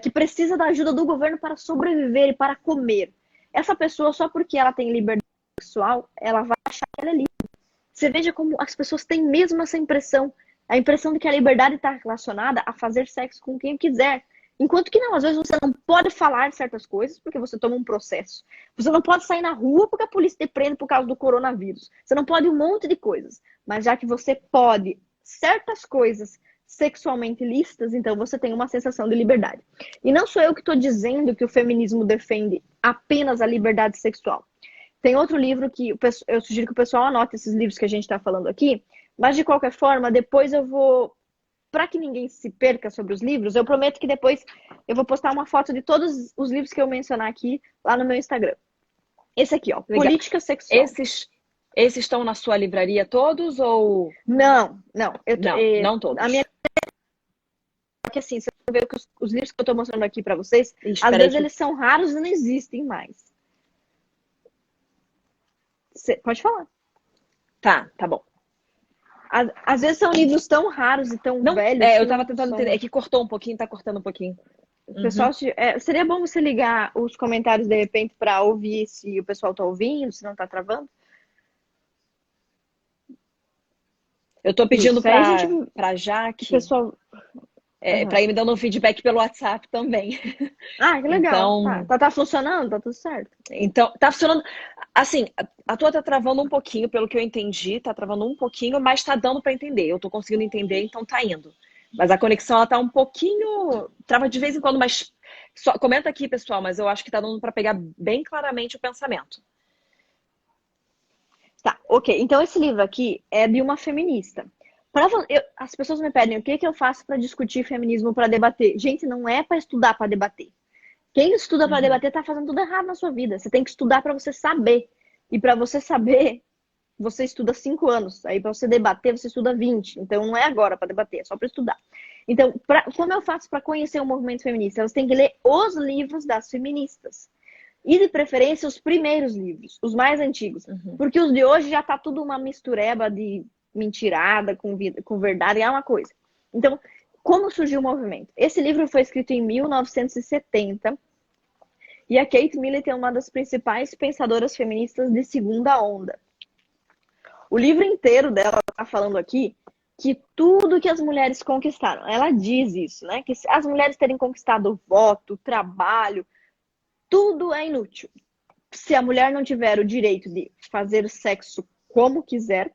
[SPEAKER 2] que precisa da ajuda do governo para sobreviver e para comer. Essa pessoa, só porque ela tem liberdade sexual, ela vai achar que ela é livre. Você veja como as pessoas têm mesmo essa impressão, a impressão de que a liberdade está relacionada a fazer sexo com quem quiser. Enquanto que não, às vezes você não pode falar certas coisas porque você toma um processo. Você não pode sair na rua porque a polícia te prende por causa do coronavírus. Você não pode um monte de coisas. Mas já que você pode certas coisas sexualmente lícitas, então você tem uma sensação de liberdade. E não sou eu que estou dizendo que o feminismo defende apenas a liberdade sexual. Tem outro livro que eu sugiro que o pessoal anote esses livros que a gente está falando aqui, mas de qualquer forma, depois eu vou, para que ninguém se perca sobre os livros, eu prometo que depois eu vou postar uma foto de todos os livros que eu mencionar aqui lá no meu Instagram. Esse aqui, ó,
[SPEAKER 1] Legal.
[SPEAKER 2] Política Sexual.
[SPEAKER 1] Esses estão na sua livraria todos ou...
[SPEAKER 2] Não.
[SPEAKER 1] Não todos.
[SPEAKER 2] A minha que assim, você vê que os livros que eu estou mostrando aqui para vocês,
[SPEAKER 1] Espera
[SPEAKER 2] às vezes
[SPEAKER 1] que...
[SPEAKER 2] eles são raros e não existem mais. Pode falar.
[SPEAKER 1] Tá bom.
[SPEAKER 2] Às vezes são livros tão raros e tão velhos.
[SPEAKER 1] Eu tava tentando entender. É que cortou um pouquinho, tá cortando um pouquinho.
[SPEAKER 2] Pessoal, seria bom você ligar os comentários de repente para ouvir se o pessoal tá ouvindo, se não tá travando.
[SPEAKER 1] Eu tô pedindo pra Jaque.
[SPEAKER 2] Pessoal...
[SPEAKER 1] Pra ir me dando um feedback pelo WhatsApp também.
[SPEAKER 2] Ah, que legal. Então... Tá funcionando? Tá tudo certo?
[SPEAKER 1] Então, tá funcionando. Assim, a tua tá travando um pouquinho, pelo que eu entendi, tá travando um pouquinho, mas tá dando pra entender. Eu tô conseguindo entender, então tá indo. Mas a conexão, ela tá um pouquinho... Trava de vez em quando, mas... Comenta aqui, pessoal, mas eu acho que tá dando pra pegar bem claramente o pensamento.
[SPEAKER 2] Tá, ok. Então esse livro aqui é de uma feminista. As pessoas me pedem o que eu faço para discutir feminismo, para debater. Gente, não é para estudar para debater. Quem estuda para debater tá fazendo tudo errado na sua vida. Você tem que estudar para você saber. E para você saber, você estuda 5 anos. Aí para você debater, você estuda 20. Então não é agora para debater, é só para estudar. Então, como eu faço para conhecer o movimento feminista? Você tem que ler os livros das feministas. E de preferência os primeiros livros, os mais antigos. Porque os de hoje já tá tudo uma mistureba de mentirada com verdade, é uma coisa. Então, como surgiu o movimento? Esse livro foi escrito em 1970 e a Kate Millett é uma das principais pensadoras feministas de segunda onda. O livro inteiro dela está falando aqui que tudo que as mulheres conquistaram, ela diz isso, né? Que as mulheres terem conquistado o voto, o trabalho, tudo é inútil. Se a mulher não tiver o direito de fazer sexo como quiser,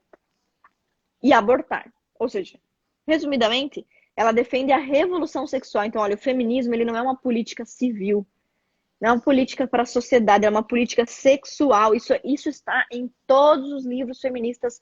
[SPEAKER 2] e abortar. Ou seja, resumidamente, ela defende a revolução sexual. Então, olha, o feminismo ele não é uma política civil, não é uma política para a sociedade, é uma política sexual. Isso está em todos os livros feministas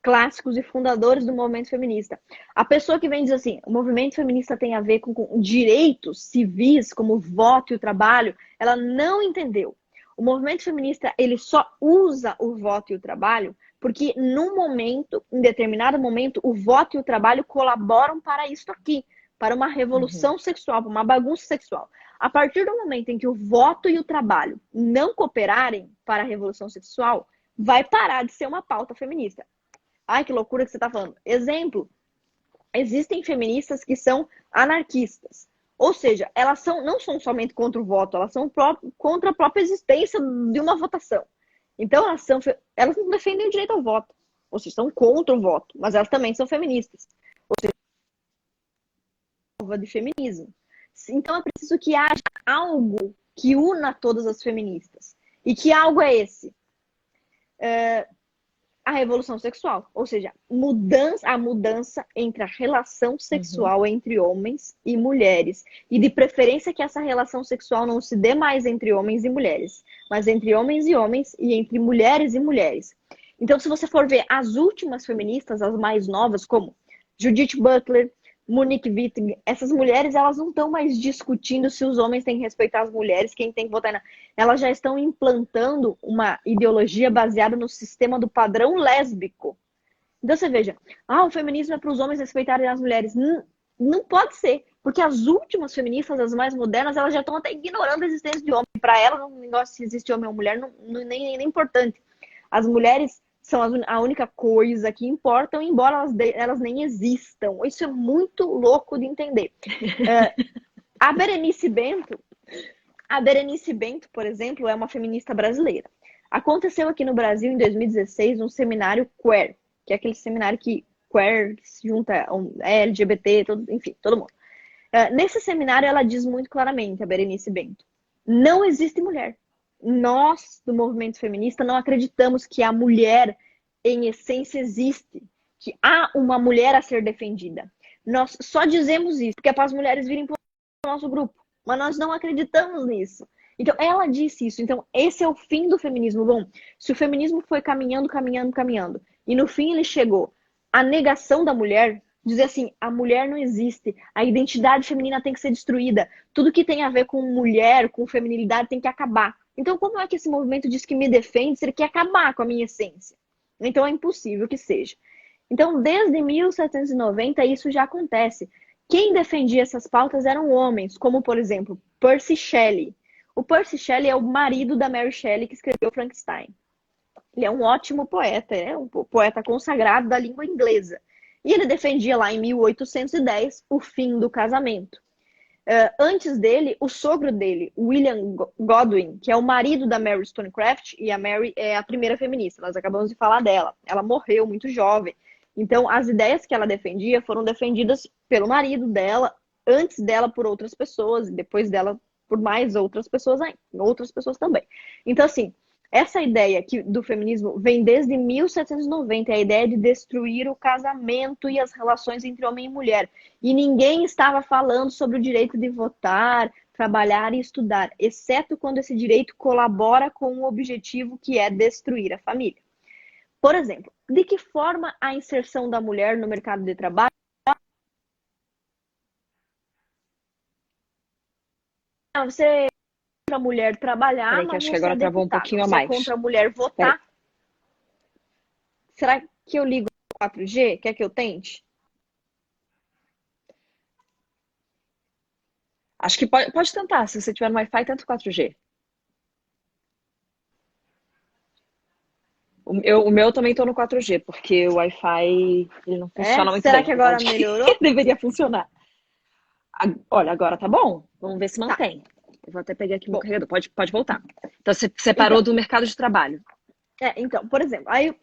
[SPEAKER 2] clássicos e fundadores do movimento feminista. A pessoa que vem dizer assim, o movimento feminista tem a ver com direitos civis, como o voto e o trabalho, ela não entendeu. O movimento feminista ele só usa o voto e o trabalho porque em determinado momento, o voto e o trabalho colaboram para isso aqui, para uma revolução sexual, para uma bagunça sexual. A partir do momento em que o voto e o trabalho não cooperarem para a revolução sexual, vai parar de ser uma pauta feminista. Ai, que loucura que você está falando. Exemplo, existem feministas que são anarquistas. Ou seja, elas não são somente contra o voto, elas são contra a própria existência de uma votação. Então, elas não defendem o direito ao voto. Ou seja, são contra o voto, mas elas também são feministas. Ou seja, de feminismo. Então, é preciso que haja algo que una todas as feministas. E que algo é esse? A revolução sexual. Ou seja, a mudança entre a relação sexual entre homens e mulheres. E de preferência que essa relação sexual não se dê mais entre homens e mulheres, mas entre homens e homens e entre mulheres e mulheres. Então, se você for ver as últimas feministas, as mais novas, como Judith Butler, Monique Wittig, essas mulheres, elas não estão mais discutindo se os homens têm que respeitar as mulheres, quem tem que votar. Elas já estão implantando uma ideologia baseada no sistema do padrão lésbico. Então você veja, o feminismo é para os homens respeitarem as mulheres. Não pode ser, porque as últimas feministas, as mais modernas, elas já estão até ignorando a existência de homem. Para elas, o negócio se existe homem ou mulher nem é importante. As mulheres são a única coisa que importam, embora elas nem existam. Isso é muito louco de entender. A Berenice Bento, por exemplo, é uma feminista brasileira. Aconteceu aqui no Brasil, em 2016, um seminário queer, que é aquele seminário que queer se junta LGBT, enfim, todo mundo. Nesse seminário, ela diz muito claramente, a Berenice Bento, não existe mulher. Nós, do movimento feminista, não acreditamos que a mulher, em essência, existe, que há uma mulher a ser defendida. Nós só dizemos isso porque é para as mulheres virem para o nosso grupo, mas nós não acreditamos nisso. Então, ela disse isso. Então, esse é o fim do feminismo. Bom, se o feminismo foi caminhando, caminhando, caminhando, e no fim ele chegou à negação da mulher, dizer assim, a mulher não existe, a identidade feminina tem que ser destruída, tudo que tem a ver com mulher, com feminilidade tem que acabar. Então, como é que esse movimento diz que me defende se ele quer acabar com a minha essência? Então, é impossível que seja. Então, desde 1790, isso já acontece. Quem defendia essas pautas eram homens, como, por exemplo, Percy Shelley. O Percy Shelley é o marido da Mary Shelley, que escreveu Frankenstein. Ele é um ótimo poeta, é um poeta consagrado da língua inglesa. E ele defendia lá em 1810 o fim do casamento. Antes dele, o sogro dele, William Godwin, que é o marido da Mary Wollstonecraft, e a Mary é a primeira feminista, nós acabamos de falar dela. Ela morreu muito jovem. Então, as ideias que ela defendia foram defendidas pelo marido dela, antes dela por outras pessoas, e depois dela por mais outras pessoas ainda, outras pessoas também. Então, assim, essa ideia do feminismo vem desde 1790, a ideia de destruir o casamento e as relações entre homem e mulher. E ninguém estava falando sobre o direito de votar, trabalhar e estudar, exceto quando esse direito colabora com o objetivo que é destruir a família. Por exemplo, de que forma a inserção da mulher no mercado de trabalho? Você contra a mulher trabalhar,
[SPEAKER 1] Peraí, que
[SPEAKER 2] mas
[SPEAKER 1] acho
[SPEAKER 2] não
[SPEAKER 1] que
[SPEAKER 2] ser
[SPEAKER 1] agora travou um
[SPEAKER 2] deputada.
[SPEAKER 1] pouquinho a
[SPEAKER 2] Você é
[SPEAKER 1] mais.
[SPEAKER 2] contra a mulher votar.
[SPEAKER 1] Peraí.
[SPEAKER 2] Será que eu ligo o 4G? Quer que eu tente?
[SPEAKER 1] Acho que pode tentar. Se você tiver no Wi-Fi, tenta o 4G. O meu também estou no 4G, porque o Wi-Fi ele não funciona muito
[SPEAKER 2] Será
[SPEAKER 1] bem.
[SPEAKER 2] que agora
[SPEAKER 1] Apesar de
[SPEAKER 2] melhorou?
[SPEAKER 1] deveria funcionar. Olha, agora tá bom. Vamos ver se
[SPEAKER 2] Tá.
[SPEAKER 1] mantém. Eu vou até pegar aqui meu
[SPEAKER 2] Bom,
[SPEAKER 1] carregador. Pode voltar. Então, você parou do mercado de trabalho.
[SPEAKER 2] então, por exemplo, aí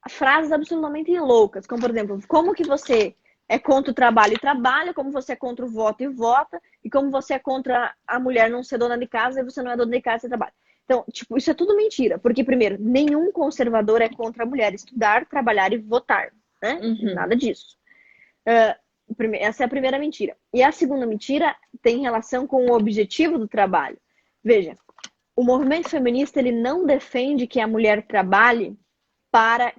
[SPEAKER 2] frases absolutamente loucas, como por exemplo, como que você é contra o trabalho e trabalha, como você é contra o voto e vota, e como você é contra a mulher não ser dona de casa e você não é dona de casa e trabalha. Então, tipo, isso é tudo mentira, porque primeiro, nenhum conservador é contra a mulher estudar, trabalhar e votar, né?
[SPEAKER 1] Uhum.
[SPEAKER 2] Nada disso. Essa é a primeira mentira. E a segunda mentira tem relação com o objetivo do trabalho. Veja, o movimento feminista ele não defende que a mulher trabalhe para...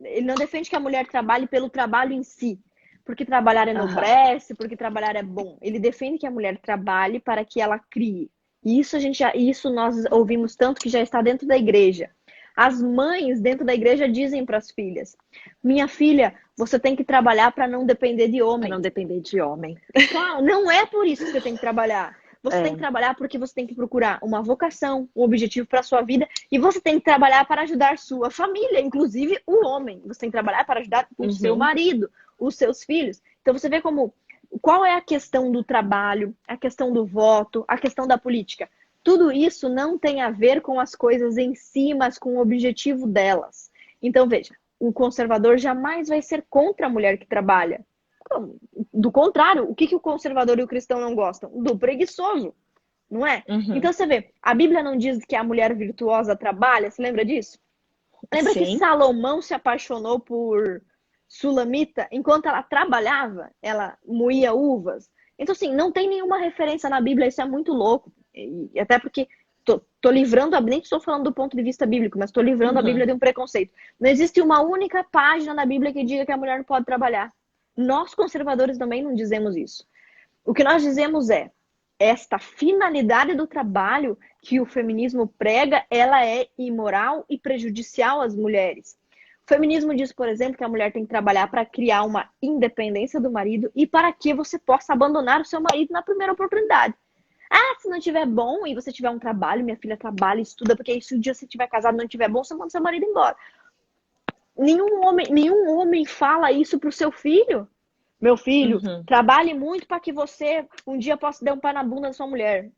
[SPEAKER 2] Ele não defende que a mulher trabalhe pelo trabalho em si, porque trabalhar enobrece, porque trabalhar é bom. Ele defende que a mulher trabalhe para que ela crie. E isso nós ouvimos tanto que já está dentro da igreja. As mães dentro da igreja dizem para as filhas: minha filha, você tem que trabalhar para não depender de homem.
[SPEAKER 1] Para não depender de homem.
[SPEAKER 2] Claro, não é por isso que você tem que trabalhar. Você tem que trabalhar porque você tem que procurar uma vocação, um objetivo para a sua vida, e você tem que trabalhar para ajudar sua família, inclusive o homem. Você tem que trabalhar para ajudar o seu marido, os seus filhos. Então você vê qual é a questão do trabalho, a questão do voto, a questão da política. Tudo isso não tem a ver com as coisas em si, mas com o objetivo delas. Então veja, o conservador jamais vai ser contra a mulher que trabalha. Do contrário, o que o conservador e o cristão não gostam? Do preguiçoso, não é? Então você vê, a Bíblia não diz que a mulher virtuosa trabalha, você lembra disso? Lembra
[SPEAKER 1] Sim.
[SPEAKER 2] que Salomão se apaixonou por Sulamita enquanto ela trabalhava, ela moía uvas? Então assim, não tem nenhuma referência na Bíblia, isso é muito louco. E até porque tô livrando, nem estou falando do ponto de vista bíblico, mas estou livrando a Bíblia de um preconceito. Não existe uma única página na Bíblia que diga que a mulher não pode trabalhar. Nós, conservadores, também não dizemos isso. O que nós dizemos é, esta finalidade do trabalho que o feminismo prega, ela é imoral e prejudicial às mulheres. O feminismo diz, por exemplo, que a mulher tem que trabalhar para criar uma independência do marido e para que você possa abandonar o seu marido na primeira oportunidade. Se não tiver bom e você tiver um trabalho, minha filha trabalha, estuda, porque aí se um dia você estiver casado e não tiver bom, você manda seu marido embora. Nenhum homem fala isso pro seu filho. Meu filho, trabalhe muito para que você um dia possa dar um pé na bunda da sua mulher.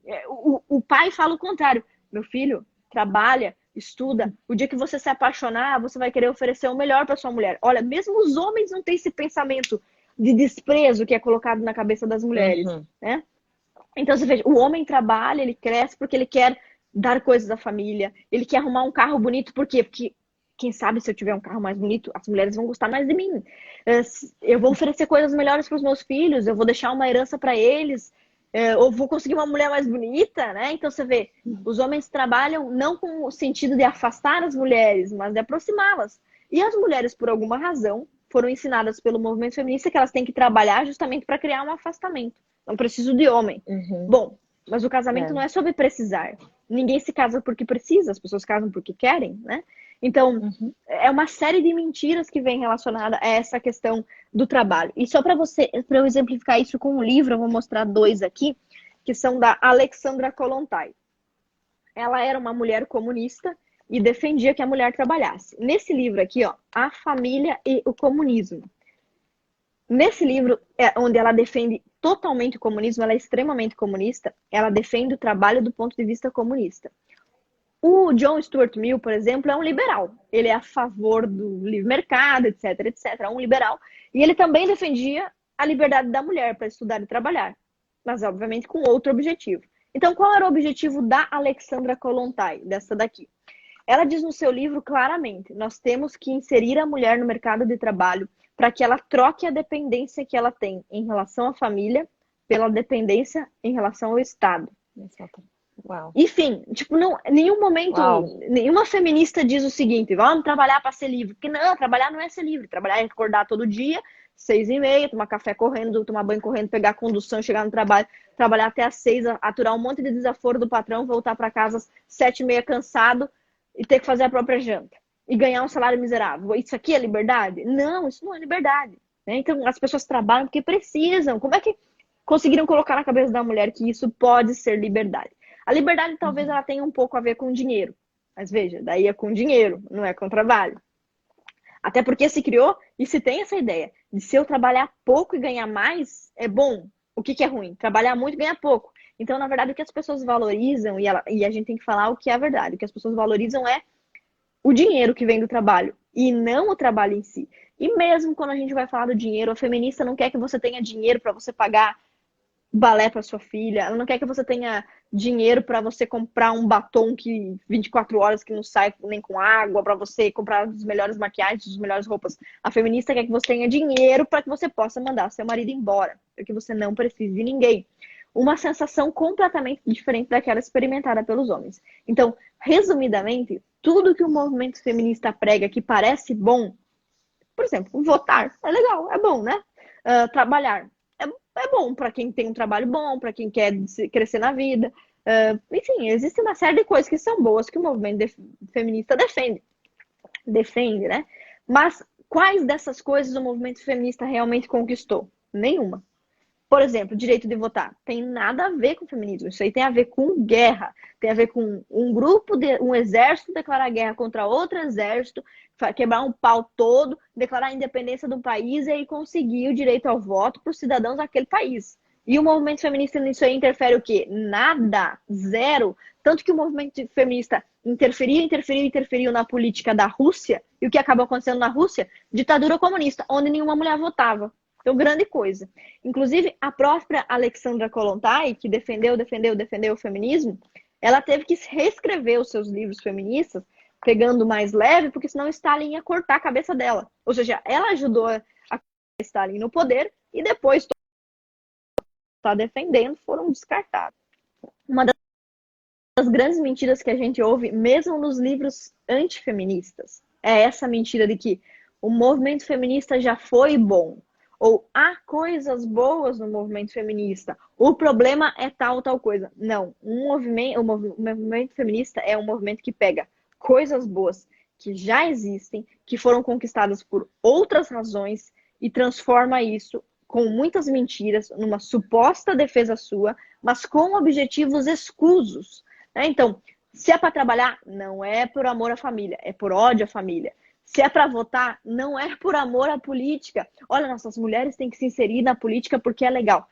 [SPEAKER 2] O pai fala o contrário. Meu filho, trabalha, estuda. O dia que você se apaixonar, você vai querer oferecer o melhor para sua mulher. Olha, mesmo os homens não têm esse pensamento de desprezo que é colocado na cabeça das mulheres,
[SPEAKER 1] Uhum.
[SPEAKER 2] né? Então, você veja, o homem trabalha, ele cresce porque ele quer dar coisas à família, ele quer arrumar um carro bonito, por quê? Porque, quem sabe, se eu tiver um carro mais bonito, as mulheres vão gostar mais de mim. Eu vou oferecer coisas melhores para os meus filhos, eu vou deixar uma herança para eles, ou vou conseguir uma mulher mais bonita, né? Então, você vê, os homens trabalham não com o sentido de afastar as mulheres, mas de aproximá-las. E as mulheres, por alguma razão, foram ensinadas pelo movimento feminista que elas têm que trabalhar justamente para criar um afastamento. Não preciso de homem.
[SPEAKER 1] Uhum.
[SPEAKER 2] Bom, mas o casamento
[SPEAKER 1] É.
[SPEAKER 2] não é sobre precisar. Ninguém se casa porque precisa, as pessoas casam porque querem, né? Então,
[SPEAKER 1] Uhum.
[SPEAKER 2] é uma série de mentiras que vem relacionada a essa questão do trabalho. E só para eu exemplificar isso com um livro, eu vou mostrar dois aqui, que são da Alexandra Kollontai. Ela era uma mulher comunista e defendia que a mulher trabalhasse. Nesse livro aqui, ó, A Família e o Comunismo. Nesse livro, onde ela defende totalmente o comunismo, ela é extremamente comunista, ela defende o trabalho do ponto de vista comunista. O John Stuart Mill, por exemplo, é um liberal. Ele é a favor do livre mercado, etc, etc. É um liberal. E ele também defendia a liberdade da mulher para estudar e trabalhar. Mas, obviamente, com outro objetivo. Então, qual era o objetivo da Alexandra Kollontai, dessa daqui? Ela diz no seu livro claramente, nós temos que inserir a mulher no mercado de trabalho para que ela troque a dependência que ela tem em relação à família pela dependência em relação ao Estado.
[SPEAKER 1] Uau.
[SPEAKER 2] Enfim, tipo, não, em nenhum momento, nenhuma feminista diz o seguinte, vamos trabalhar para ser livre. Porque não, trabalhar não é ser livre. Trabalhar é acordar todo dia, 6h30, tomar café correndo, tomar banho correndo, pegar a condução, chegar no trabalho, trabalhar até às 6, aturar um monte de desaforo do patrão, voltar para casa às 7h30 cansado e ter que fazer a própria janta. E ganhar um salário miserável. Isso aqui é liberdade? Não, isso não é liberdade. Né? Então, as pessoas trabalham porque precisam. Como é que conseguiram colocar na cabeça da mulher que isso pode ser liberdade? A liberdade talvez ela tenha um pouco a ver com dinheiro. Mas veja, daí é com dinheiro, não é com trabalho. Até porque se criou e se tem essa ideia de se eu trabalhar pouco e ganhar mais, é bom. O que é ruim? Trabalhar muito e ganhar pouco. Então, na verdade, o que as pessoas valorizam, e a gente tem que falar o que é a verdade, o que as pessoas valorizam é o dinheiro que vem do trabalho e não o trabalho em si. E mesmo quando a gente vai falar do dinheiro, a feminista não quer que você tenha dinheiro para você pagar balé para sua filha, ela não quer que você tenha dinheiro para você comprar um batom que 24 horas que não sai nem com água, para você comprar as melhores maquiagens, as melhores roupas. A feminista quer que você tenha dinheiro para que você possa mandar seu marido embora, para que você não precise de ninguém. Uma sensação completamente diferente daquela experimentada pelos homens. Então, resumidamente, tudo que o movimento feminista prega que parece bom, por exemplo, votar é legal, é bom, né? Trabalhar é bom para quem tem um trabalho bom, para quem quer crescer na vida. Enfim, existe uma série de coisas que são boas que o movimento feminista defende, né? Mas quais dessas coisas o movimento feminista realmente conquistou? Nenhuma. Por exemplo, direito de votar. Tem nada a ver com feminismo. Isso aí tem a ver com guerra. Tem a ver com um exército declarar guerra contra outro exército, quebrar um pau todo, declarar a independência do país e aí conseguir o direito ao voto para os cidadãos daquele país. E o movimento feminista nisso aí interfere o quê? Nada. Zero. Tanto que o movimento feminista interferiu na política da Rússia. E o que acabou acontecendo na Rússia? Ditadura comunista, onde nenhuma mulher votava. Então, grande coisa. Inclusive, a própria Alexandra Kollontai, que defendeu o feminismo, ela teve que reescrever os seus livros feministas, pegando mais leve, porque senão Stalin ia cortar a cabeça dela. Ou seja, ela ajudou a Stalin no poder e depois está defendendo, foram descartados. Uma das grandes mentiras que a gente ouve, mesmo nos livros antifeministas, é essa mentira de que o movimento feminista já foi bom. Ou há coisas boas no movimento feminista. O problema é tal coisa. Não. O movimento feminista é um movimento que pega coisas boas que já existem, que foram conquistadas por outras razões e transforma isso com muitas mentiras numa suposta defesa sua, mas com objetivos escusos. Então, se é para trabalhar, não é por amor à família, é por ódio à família. Se é para votar, não é por amor à política. Olha, nossas mulheres têm que se inserir na política porque é legal.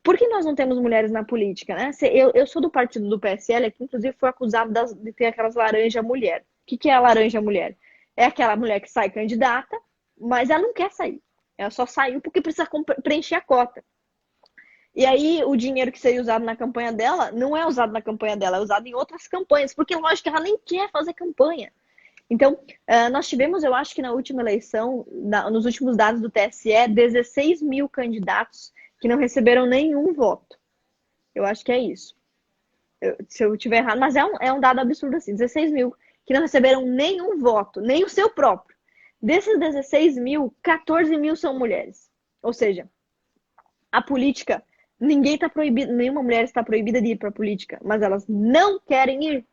[SPEAKER 2] Por que nós não temos mulheres na política, né? Eu sou do partido do PSL, que inclusive foi acusado de ter aquelas laranja mulher. O que é a laranja mulher? É aquela mulher que sai candidata, mas ela não quer sair. Ela só saiu porque precisa preencher a cota. E aí, o dinheiro que seria usado na campanha dela não é usado na campanha dela, é usado em outras campanhas, porque, lógico, que ela nem quer fazer campanha. Então, nós tivemos, eu acho que na última eleição, nos últimos dados do TSE, 16 mil candidatos que não receberam nenhum voto. Eu acho que é isso. Se eu estiver errado, mas é um dado absurdo assim, 16 mil que não receberam nenhum voto, nem o seu próprio. Desses 16 mil, 14 mil são mulheres. Ou seja, a política, ninguém está proibido, nenhuma mulher está proibida de ir para a política, mas elas não querem ir.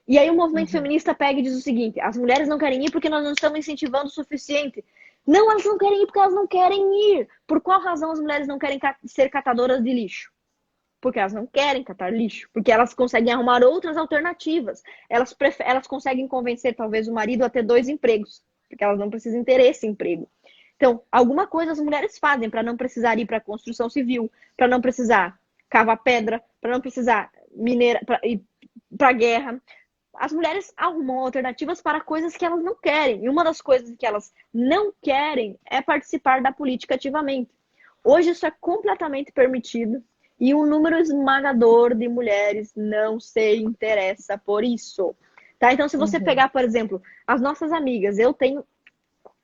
[SPEAKER 2] E aí o movimento feminista pega e diz o seguinte: as mulheres não querem ir porque nós não estamos incentivando o suficiente. Não, elas não querem ir porque elas não querem ir. Por qual razão as mulheres não querem ser catadoras de lixo? Porque elas não querem catar lixo, porque elas conseguem arrumar outras alternativas. Elas conseguem convencer talvez o marido a ter 2 empregos, porque elas não precisam ter esse emprego. Então, alguma coisa as mulheres fazem para não precisar ir para a construção civil, para não precisar cavar pedra, para não precisar ir para a guerra. As mulheres arrumam alternativas para coisas que elas não querem. E uma das coisas que elas não querem é participar da política ativamente. Hoje isso é completamente permitido. E um número esmagador de mulheres não se interessa por isso. Tá? Então, se você pegar, por exemplo, as nossas amigas, eu tenho,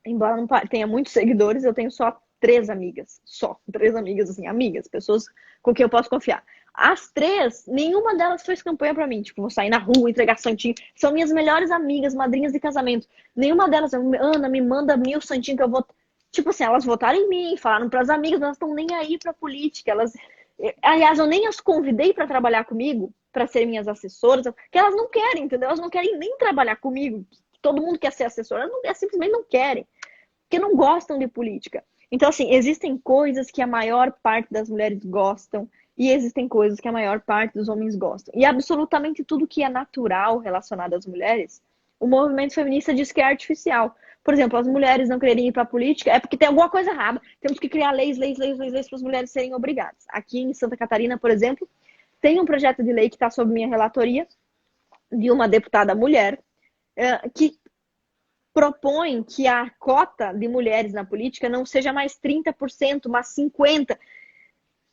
[SPEAKER 2] embora não tenha muitos seguidores, eu tenho só 3 amigas. Só 3 amigas, assim, amigas, pessoas com quem eu posso confiar. As 3, nenhuma delas fez campanha pra mim. Tipo, vou sair na rua, entregar santinho. São minhas melhores amigas, madrinhas de casamento. Nenhuma delas, Ana, me manda 1000 santinhos que eu vou. Tipo assim, elas votaram em mim, falaram pras amigas, mas elas estão nem aí pra política. Aliás, eu nem as convidei para trabalhar comigo, para ser minhas assessoras, porque elas não querem, entendeu? Elas não querem nem trabalhar comigo. Todo mundo quer ser assessora, elas simplesmente não querem, porque não gostam de política. Então, assim, existem coisas que a maior parte das mulheres gostam e existem coisas que a maior parte dos homens gostam. E absolutamente tudo que é natural relacionado às mulheres, o movimento feminista diz que é artificial. Por exemplo, as mulheres não quererem ir para a política é porque tem alguma coisa errada. Temos que criar leis para as mulheres serem obrigadas. Aqui em Santa Catarina, por exemplo, tem um projeto de lei que está sob minha relatoria, de uma deputada mulher, que propõe que a cota de mulheres na política não seja mais 30%, mas 50%.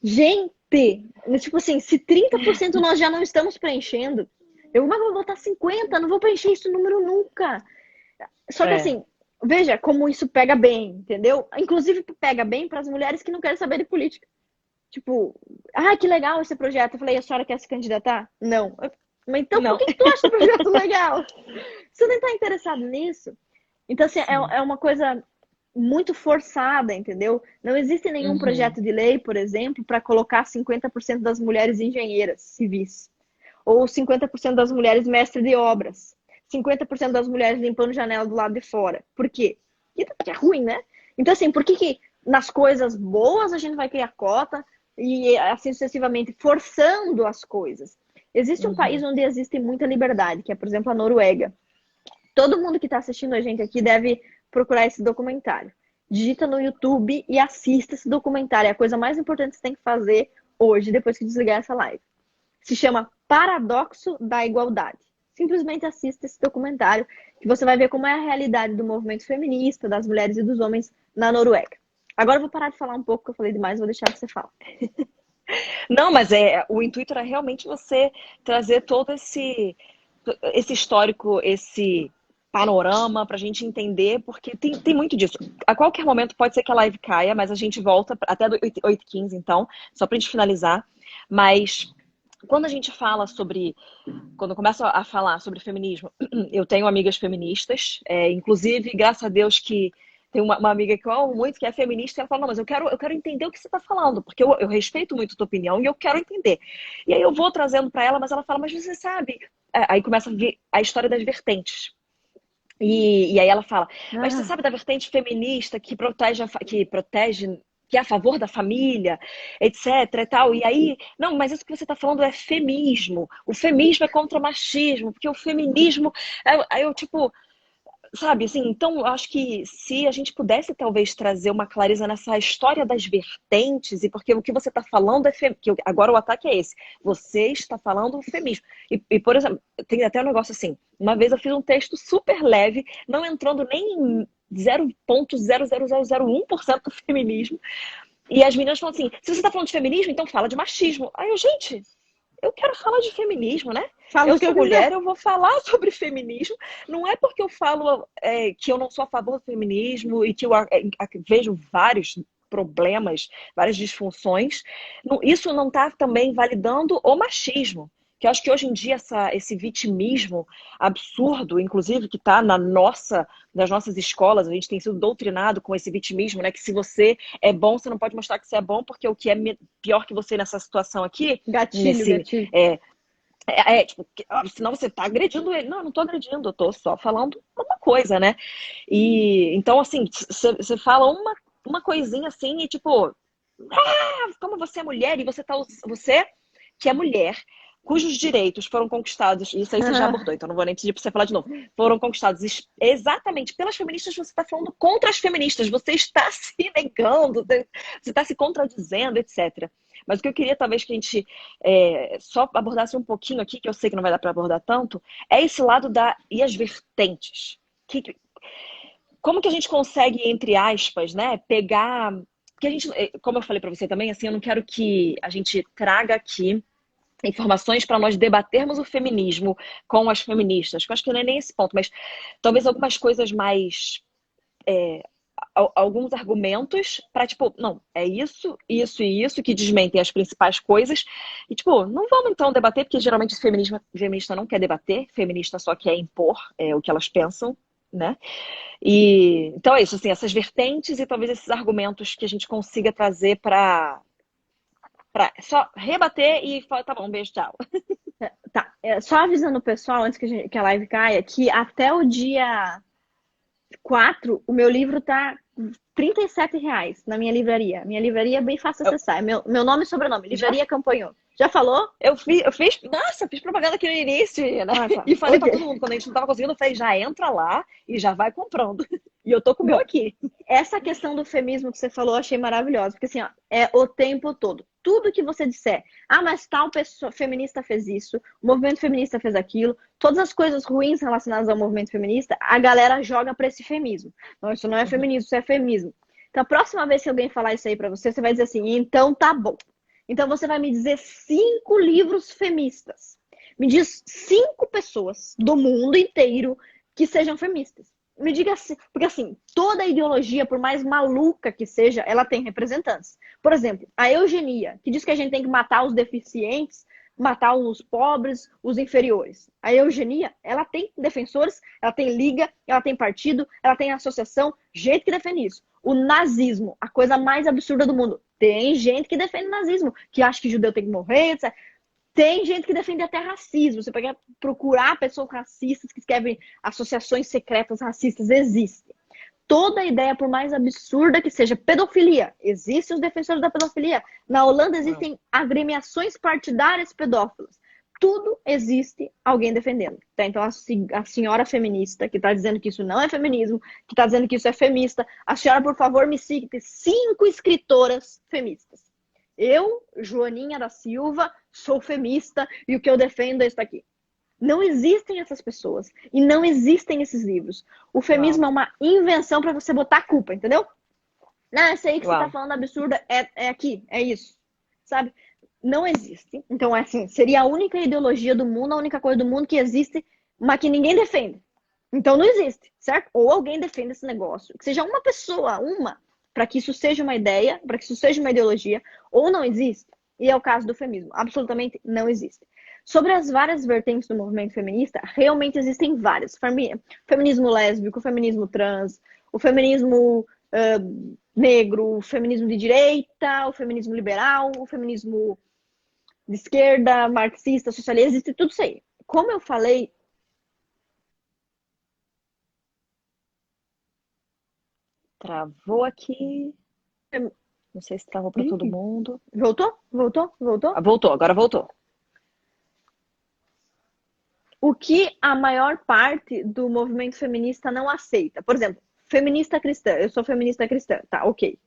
[SPEAKER 2] Gente, tipo assim, se 30% nós já não estamos preenchendo, eu vou botar 50%, não vou preencher esse número nunca. Só que assim, veja como isso pega bem, entendeu? Inclusive pega bem para as mulheres que não querem saber de política. Tipo, que legal esse projeto. Eu falei, a senhora quer se candidatar? Não. Mas então por que tu acha o projeto legal? Você nem tá interessado nisso? Então, assim, é uma coisa muito forçada, entendeu? Não existe nenhum projeto de lei, por exemplo, para colocar 50% das mulheres engenheiras civis. Ou 50% das mulheres mestres de obras. 50% das mulheres limpando janela do lado de fora. Por quê? Porque é ruim, né? Então, assim, por que nas coisas boas a gente vai criar cota e assim sucessivamente, forçando as coisas? Existe um país onde existe muita liberdade, que é, por exemplo, a Noruega. Todo mundo que está assistindo a gente aqui deve procurar esse documentário. Digita no YouTube e assista esse documentário. É a coisa mais importante que você tem que fazer hoje, depois que desligar essa live. Se chama Paradoxo da Igualdade. Simplesmente assista esse documentário que você vai ver como é a realidade do movimento feminista, das mulheres e dos homens na Noruega. Agora eu vou parar de falar um pouco, que eu falei demais, vou deixar você falar.
[SPEAKER 1] Não, mas o intuito era realmente você trazer todo esse histórico, esse panorama para a gente entender, porque tem muito disso. A qualquer momento pode ser que a live caia, mas a gente volta até 8h15, então, só para a gente finalizar. Mas quando a gente fala quando eu começo a falar sobre feminismo, eu tenho amigas feministas, inclusive, graças a Deus que tem uma amiga que eu amo muito, que é feminista, e ela fala, não, mas eu quero entender o que você está falando, porque eu respeito muito a tua opinião e eu quero entender. E aí eu vou trazendo para ela, mas ela fala, mas você sabe... Aí começa a vir a história das vertentes. E aí ela fala, mas você sabe da vertente feminista que é a favor da família, etc e tal. E aí, não, mas isso que você está falando é feminismo. O feminismo é contra o machismo, porque o feminismo... Aí eu, tipo... Sabe, assim, então eu acho que se a gente pudesse talvez trazer uma clareza nessa história das vertentes, e porque o que você está falando que agora o ataque é esse, você está falando feminismo. E, por exemplo, tem até um negócio assim, uma vez eu fiz um texto super leve, não entrando nem 0,00001% do feminismo. E as meninas falam assim, se você tá falando de feminismo, então fala de machismo. Aí eu, gente, eu quero falar de feminismo, né?
[SPEAKER 2] Fala
[SPEAKER 1] Eu
[SPEAKER 2] o que
[SPEAKER 1] sou
[SPEAKER 2] eu quiser.
[SPEAKER 1] mulher, eu vou falar sobre feminismo. Não é porque eu falo que eu não sou a favor do feminismo e que eu vejo vários problemas, várias disfunções. Isso não está também validando o machismo. Que eu acho que hoje em dia esse vitimismo absurdo, inclusive, que está nas nossas escolas, a gente tem sido doutrinado com esse vitimismo, né? Que se você é bom, você não pode mostrar que você é bom, porque o que é pior que você nessa situação aqui,
[SPEAKER 2] Gatilho,
[SPEAKER 1] nesse
[SPEAKER 2] gatilho.
[SPEAKER 1] tipo, senão você tá agredindo ele. Não, eu não tô agredindo, eu tô só falando uma coisa, né? E então, assim, você fala uma coisinha assim e tipo, como você é mulher e você que é mulher, cujos direitos foram conquistados, e isso aí você já abordou, então não vou nem pedir pra você falar de novo, foram conquistados exatamente pelas feministas, você está falando contra as feministas, você está se negando, você está se contradizendo, etc. Mas o que eu queria, talvez, que a gente só abordasse um pouquinho aqui, que eu sei que não vai dar para abordar tanto, é esse lado e as vertentes. Como que a gente consegue, entre aspas, né, pegar... Porque a gente, como eu falei para você também, assim, eu não quero que a gente traga aqui informações para nós debatermos o feminismo com as feministas, que eu acho que não é nem esse ponto, mas talvez algumas coisas mais... alguns argumentos para, tipo, não, é isso, isso e isso que desmentem as principais coisas. E, tipo, não vamos então debater, porque geralmente o feminista não quer debater, feminista só quer impor o que elas pensam, né? E então é isso, assim, essas vertentes e talvez esses argumentos que a gente consiga trazer para só rebater e falar, tá bom, beijo, tchau.
[SPEAKER 2] Tá, só avisando o pessoal, antes que a live caia, que até o dia 4, o meu livro tá R$ 37 na minha livraria. Minha livraria é bem fácil de acessar. É meu nome e sobrenome,
[SPEAKER 1] Já
[SPEAKER 2] Livraria Campanhão. Já falou?
[SPEAKER 1] Fiz propaganda aqui no início, né?
[SPEAKER 2] Ah, tá.
[SPEAKER 1] E falei pra
[SPEAKER 2] Ok.
[SPEAKER 1] todo mundo, quando a gente não tava conseguindo, eu falei, já entra lá e já vai comprando. E eu tô com o meu
[SPEAKER 2] Bom,
[SPEAKER 1] aqui.
[SPEAKER 2] essa questão do feminismo que você falou, eu achei maravilhosa. Porque assim, ó, é o tempo todo. Tudo que você disser, mas tal pessoa feminista fez isso, o movimento feminista fez aquilo, todas as coisas ruins relacionadas ao movimento feminista, a galera joga pra esse feminismo. Não, isso não é
[SPEAKER 1] Uhum.
[SPEAKER 2] feminismo, isso é feminismo. Então, a próxima vez que alguém falar isso aí pra você, você vai dizer assim, então tá bom. Então você vai me dizer 5 livros feministas. Me diz 5 pessoas do mundo inteiro que sejam feministas. Me diga assim, porque assim, toda ideologia, por mais maluca que seja, ela tem representantes. Por exemplo, a eugenia, que diz que a gente tem que matar os deficientes, matar os pobres, os inferiores. A eugenia, ela tem defensores, ela tem liga, ela tem partido, ela tem associação, gente que defende isso. O nazismo, a coisa mais absurda do mundo. Tem gente que defende o nazismo, que acha que judeu tem que morrer, etc. Tem gente que defende até racismo. Você pode procurar pessoas racistas que escrevem associações secretas racistas. Existem. Toda ideia, por mais absurda que seja, pedofilia. Existem os defensores da pedofilia. Na Holanda existem agremiações partidárias pedófilas. Tudo existe alguém defendendo. Tá? Então, a senhora feminista que está dizendo que isso não é feminismo, que está dizendo que isso é femista, a senhora, por favor, me cite 5 escritoras feministas. Eu, Joaninha da Silva, sou feminista e o que eu defendo é isso aqui. Não existem essas pessoas e não existem esses livros. O feminismo é uma invenção para você botar a culpa, entendeu? Não, essa aí que você tá falando absurda é aqui, é isso, sabe? Não existe. Então, assim, seria a única ideologia do mundo, a única coisa do mundo que existe, mas que ninguém defende. Então, não existe, certo? Ou alguém defende esse negócio, que seja uma pessoa, para que isso seja uma ideia, para que isso seja uma ideologia, ou não existe. E é o caso do feminismo. Absolutamente não existe. Sobre as várias vertentes do movimento feminista, realmente existem várias. Feminismo lésbico, feminismo trans, o feminismo negro, o feminismo de direita, o feminismo liberal, o feminismo de esquerda, marxista, socialista, existe tudo isso aí. Como eu falei...
[SPEAKER 1] Travou aqui. Não sei se travou para todo mundo.
[SPEAKER 2] Voltou?
[SPEAKER 1] Voltou, agora voltou.
[SPEAKER 2] O que a maior parte do movimento feminista não aceita. Por exemplo, feminista cristã. Eu sou feminista cristã. Tá, ok.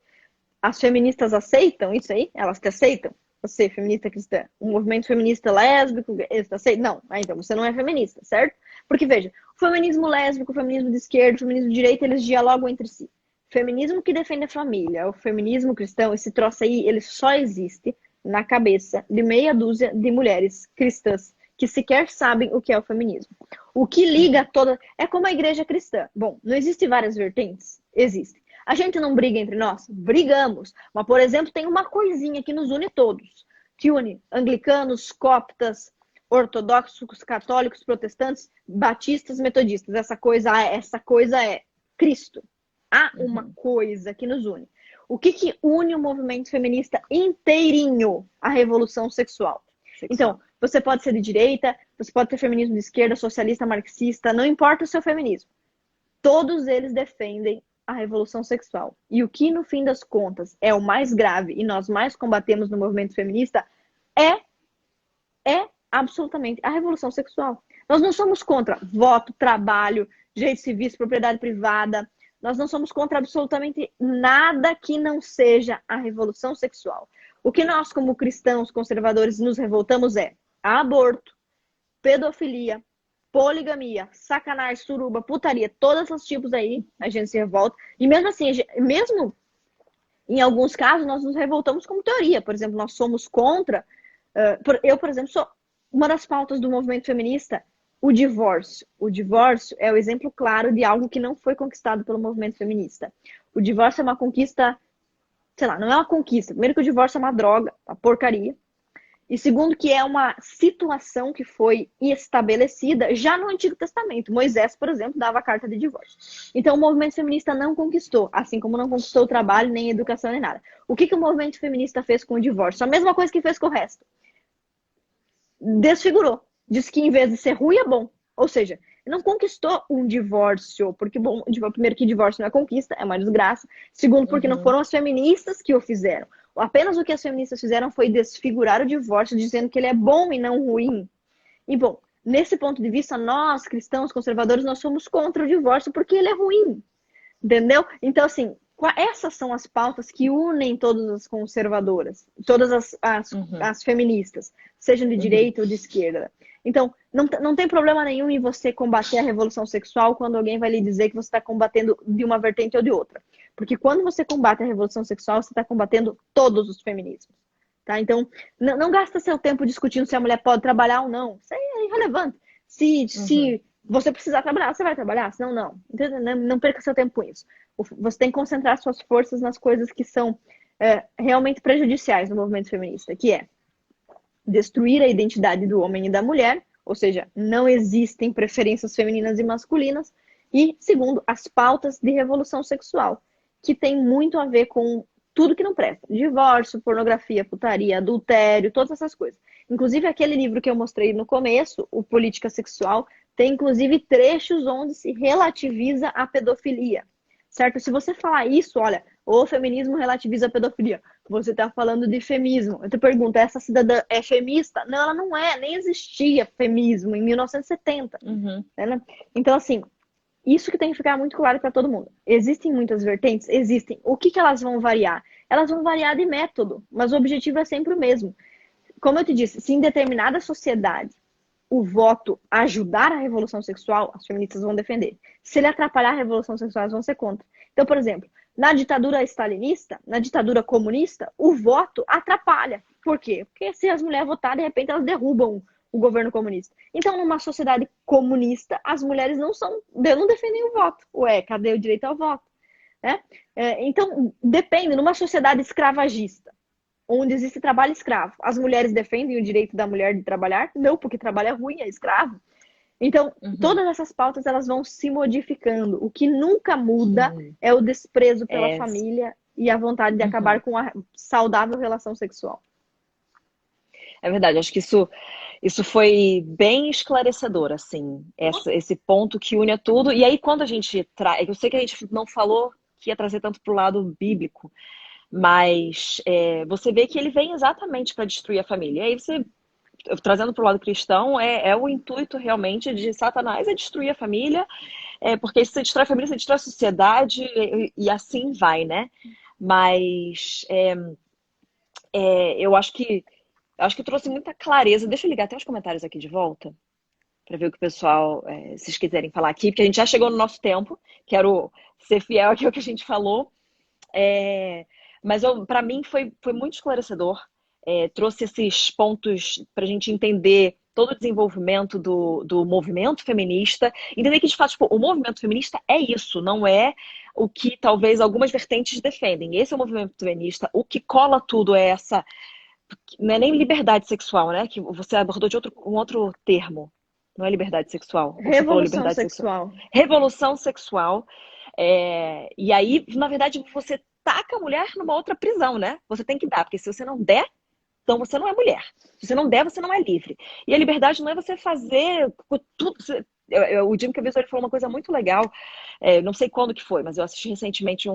[SPEAKER 2] As feministas aceitam isso aí? Elas te aceitam? Você, feminista cristã. Um movimento feminista lésbico, eles aceitam? Não. Então você não é feminista, certo? Porque, veja, O feminismo lésbico, o feminismo de esquerda, o feminismo de direita, eles dialogam entre si. O feminismo que defende a família, o feminismo cristão, esse troço aí, ele só existe na cabeça de meia dúzia de mulheres cristãs que sequer sabem o que é o feminismo. O que liga toda... É como a igreja cristã. Bom, não existem várias vertentes? Existe. A gente não briga entre nós? Brigamos. Mas, por exemplo, tem uma coisinha que nos une todos. Que une anglicanos, coptas, ortodoxos, católicos, protestantes, batistas, metodistas. Essa coisa é Cristo. Há uma coisa que nos une. O que une o movimento feminista inteirinho? A revolução sexual. Então, você pode ser de direita, você pode ter feminismo de esquerda, socialista, marxista, não importa o seu feminismo. Todos eles defendem a revolução sexual. E o que, no fim das contas, é o mais grave e nós mais combatemos no movimento feminista é absolutamente a revolução sexual. Nós não somos contra voto, trabalho, direitos civis, propriedade privada. Nós não somos contra absolutamente nada que não seja a revolução sexual. O que nós, como cristãos conservadores, nos revoltamos é aborto, pedofilia, poligamia, sacanagem, suruba, putaria, todos esses tipos aí, a gente se revolta. E mesmo assim, mesmo em alguns casos, nós nos revoltamos como teoria. Por exemplo, nós somos contra... eu, por exemplo, sou uma das pautas do movimento feminista, o divórcio. O divórcio é o exemplo claro de algo que não foi conquistado pelo movimento feminista. O divórcio é uma conquista, sei lá, não é uma conquista. Primeiro que o divórcio é uma droga, uma porcaria. E segundo que é uma situação que foi estabelecida já no Antigo Testamento. Moisés, por exemplo, dava a carta de divórcio. Então o movimento feminista não conquistou, assim como não conquistou o trabalho, nem a educação, nem nada. O que o movimento feminista fez com o divórcio? A mesma coisa que fez com o resto. Desfigurou. Diz que em vez de ser ruim é bom. Ou seja, não conquistou um divórcio, porque, bom, primeiro que divórcio não é conquista, é uma desgraça. Segundo, porque não foram as feministas que o fizeram. Apenas o que as feministas fizeram foi desfigurar o divórcio, dizendo que ele é bom e não ruim. E, bom, nesse ponto de vista, nós, cristãos conservadores, nós somos contra o divórcio porque ele é ruim. Entendeu? Então, assim, essas são as pautas que unem todas as conservadoras, todas as feministas, sejam de direita ou de esquerda. Então, não tem problema nenhum em você combater a revolução sexual quando alguém vai lhe dizer que você está combatendo de uma vertente ou de outra. Porque quando você combate a revolução sexual, você está combatendo todos os feminismos. Tá? Então, não gasta seu tempo discutindo se a mulher pode trabalhar ou não. Isso aí é irrelevante. Se você precisar trabalhar, você vai trabalhar. Senão, não. Não perca seu tempo com isso. Você tem que concentrar suas forças nas coisas que são realmente prejudiciais no movimento feminista, que é destruir a identidade do homem e da mulher, ou seja, não existem preferências femininas e masculinas, e, segundo, as pautas de revolução sexual, que tem muito a ver com tudo que não presta. Divórcio, pornografia, putaria, adultério, todas essas coisas. Inclusive, aquele livro que eu mostrei no começo, o Política Sexual, tem, inclusive, trechos onde se relativiza a pedofilia. Certo? Se você falar isso, olha, o feminismo relativiza a pedofilia. Você está falando de feminismo. Eu te pergunto, essa cidadã é femista? Não, ela não é. Nem existia feminismo em 1970. Né? Então, assim, isso que tem que ficar muito claro para todo mundo. Existem muitas vertentes? Existem. O que elas vão variar? Elas vão variar de método, mas o objetivo é sempre o mesmo. Como eu te disse, se em determinada sociedade o voto ajudar a revolução sexual, as feministas vão defender. Se ele atrapalhar a revolução sexual, elas vão ser contra. Então, por exemplo, na ditadura stalinista, na ditadura comunista, o voto atrapalha. Por quê? Porque se as mulheres votarem, de repente elas derrubam o governo comunista. Então, numa sociedade comunista, as mulheres não defendem o voto. Ué, cadê o direito ao voto? Né? Então, depende. Numa sociedade escravagista, onde existe trabalho escravo, as mulheres defendem o direito da mulher de trabalhar? Não, porque trabalho é ruim, é escravo. Então, todas essas pautas elas vão se modificando. O que nunca muda é o desprezo pela família e a vontade de acabar com a saudável relação sexual.
[SPEAKER 1] É verdade, acho que isso foi bem esclarecedor, assim, esse ponto que une a tudo. E aí, quando a gente traz... Eu sei que a gente não falou que ia trazer tanto para o lado bíblico, mas você vê que ele vem exatamente para destruir a família. E aí você, trazendo para o lado cristão, é o intuito realmente de Satanás é destruir a família, porque se você destrói a família, você destrói a sociedade e assim vai, né? Mas eu acho que trouxe muita clareza. Deixa eu ligar até os comentários aqui de volta para ver o que o pessoal, se vocês quiserem falar aqui, porque a gente já chegou no nosso tempo, quero ser fiel aqui ao que a gente falou. É, mas para mim foi muito esclarecedor. Trouxe esses pontos para a gente entender todo o desenvolvimento do movimento feminista. Entender que, de fato, tipo, o movimento feminista é isso, não é o que talvez algumas vertentes defendem. Esse é o movimento feminista. O que cola tudo é essa. Não é nem liberdade sexual, né? Que você abordou de um outro termo. Não é liberdade sexual. Ou você falou
[SPEAKER 2] Revolução
[SPEAKER 1] liberdade sexual.
[SPEAKER 2] sexual.
[SPEAKER 1] Revolução sexual. E aí, na verdade, você taca a mulher numa outra prisão, né? Você tem que dar, porque se você não der, então você não é mulher. Se você não der, você não é livre. E a liberdade não é você fazer tudo. O Jim Caviezel falou uma coisa muito legal. Não sei quando que foi, mas eu assisti recentemente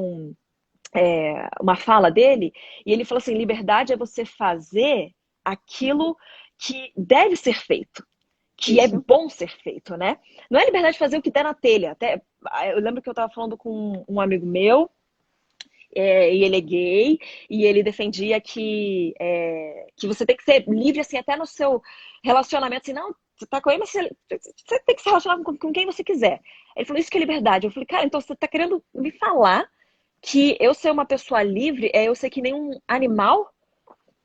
[SPEAKER 1] uma fala dele, e ele falou assim: liberdade é você fazer aquilo que deve ser feito, que é bom ser feito, né? Não é liberdade de fazer o que der na telha. Até, eu lembro que eu estava falando com um amigo meu, e ele é gay, e ele defendia que você tem que ser livre, assim, até no seu relacionamento, assim, não, você tá com ele, mas você tem que se relacionar com quem você quiser. Ele falou, isso que é liberdade. Eu falei, cara, então você tá querendo me falar que eu ser uma pessoa livre é eu ser que nem um animal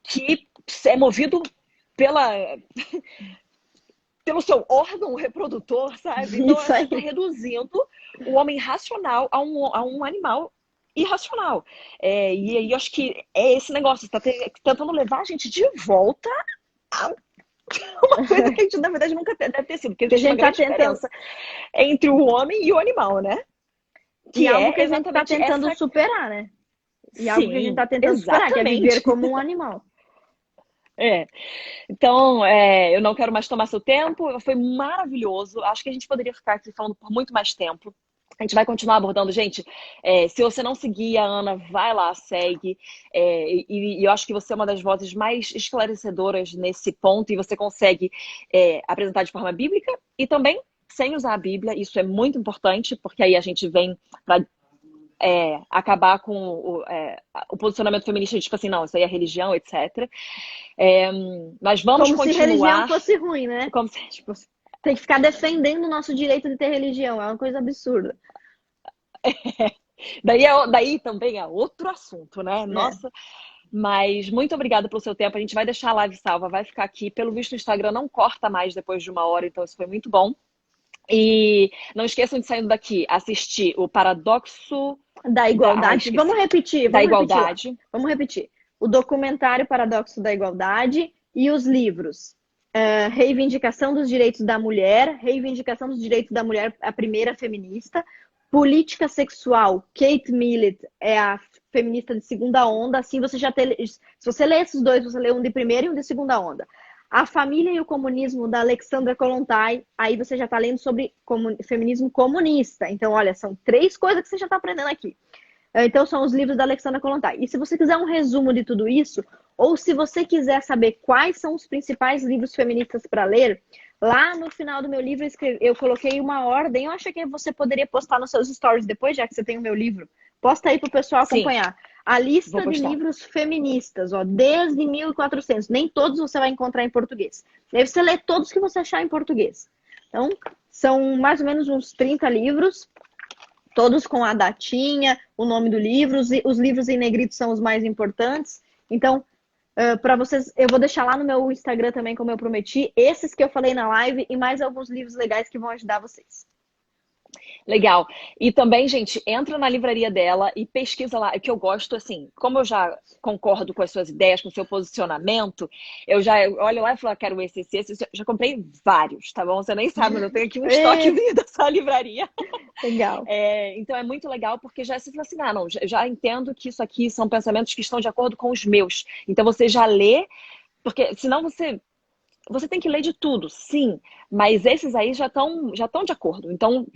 [SPEAKER 1] que é movido pelo seu órgão reprodutor, sabe? Então, você está reduzindo o homem racional a um animal irracional. E aí eu acho que é esse negócio, você está tentando levar a gente de volta a uma coisa que a gente, na verdade, nunca deve ter sido, porque existe uma grande diferença entre o homem e o animal, né?
[SPEAKER 2] Que é algo que a gente está tentando superar, né? E algo que a gente está tentando superar, que é viver como um animal.
[SPEAKER 1] Então, eu não quero mais tomar seu tempo, foi maravilhoso. Acho que a gente poderia ficar aqui falando por muito mais tempo. A gente vai continuar abordando. Gente, se você não seguir a Ana, vai lá, segue. E eu acho que você é uma das vozes mais esclarecedoras nesse ponto, e você consegue apresentar de forma bíblica e também sem usar a Bíblia. Isso é muito importante, porque aí a gente vem para acabar com o posicionamento feminista de tipo assim, não, isso aí é religião, etc. Mas vamos
[SPEAKER 2] continuar. Como se religião fosse ruim, né?
[SPEAKER 1] Como se...
[SPEAKER 2] tipo, tem que ficar defendendo o nosso direito de ter religião. É uma coisa absurda.
[SPEAKER 1] Daí também é outro assunto, né? Nossa. Mas muito obrigada pelo seu tempo. A gente vai deixar a live salva, vai ficar aqui. Pelo visto, o Instagram não corta mais depois de 1 hora, então isso foi muito bom. E não esqueçam de, saindo daqui, assistir o Paradoxo
[SPEAKER 2] da Igualdade. Vamos repetir. Vamos repetir. O documentário Paradoxo da Igualdade e os livros. Reivindicação dos Direitos da Mulher, Reivindicação dos Direitos da Mulher, a primeira feminista. Política Sexual, Kate Millett é a feminista de segunda onda. Assim você já tem. Se você lê esses dois, você lê um de primeira e um de segunda onda. A Família e o Comunismo, da Alexandra Kollontai, aí você já está lendo sobre feminismo comunista. Então, olha, são 3 coisas que você já está aprendendo aqui. Então, são os livros da Alexandra Kollontai. E se você quiser um resumo de tudo isso, ou se você quiser saber quais são os principais livros feministas para ler, lá no final do meu livro eu coloquei uma ordem. Eu acho que você poderia postar nos seus stories depois, já que você tem o meu livro. Posta aí para o pessoal acompanhar. Sim. A lista de livros feministas, desde 1400. Nem todos você vai encontrar em português. Aí você lê todos que você achar em português. Então, são mais ou menos uns 30 livros, todos com a datinha, o nome do livro. Os livros em negrito são os mais importantes. Então, para vocês, eu vou deixar lá no meu Instagram também, como eu prometi, esses que eu falei na live e mais alguns livros legais que vão ajudar vocês.
[SPEAKER 1] Legal. E também, gente, entra na livraria dela e pesquisa lá. O que eu gosto, assim, como eu já concordo com as suas ideias, com o seu posicionamento, eu já olho lá e falo, quero esse. Já comprei vários, tá bom? Você nem sabe, mas eu tenho aqui um estoquezinho da sua livraria.
[SPEAKER 2] Legal.
[SPEAKER 1] Então é muito legal, porque já se fala assim, não, já entendo que isso aqui são pensamentos que estão de acordo com os meus. Então você já lê, porque senão você tem que ler de tudo, sim, mas esses aí já estão de acordo. Então,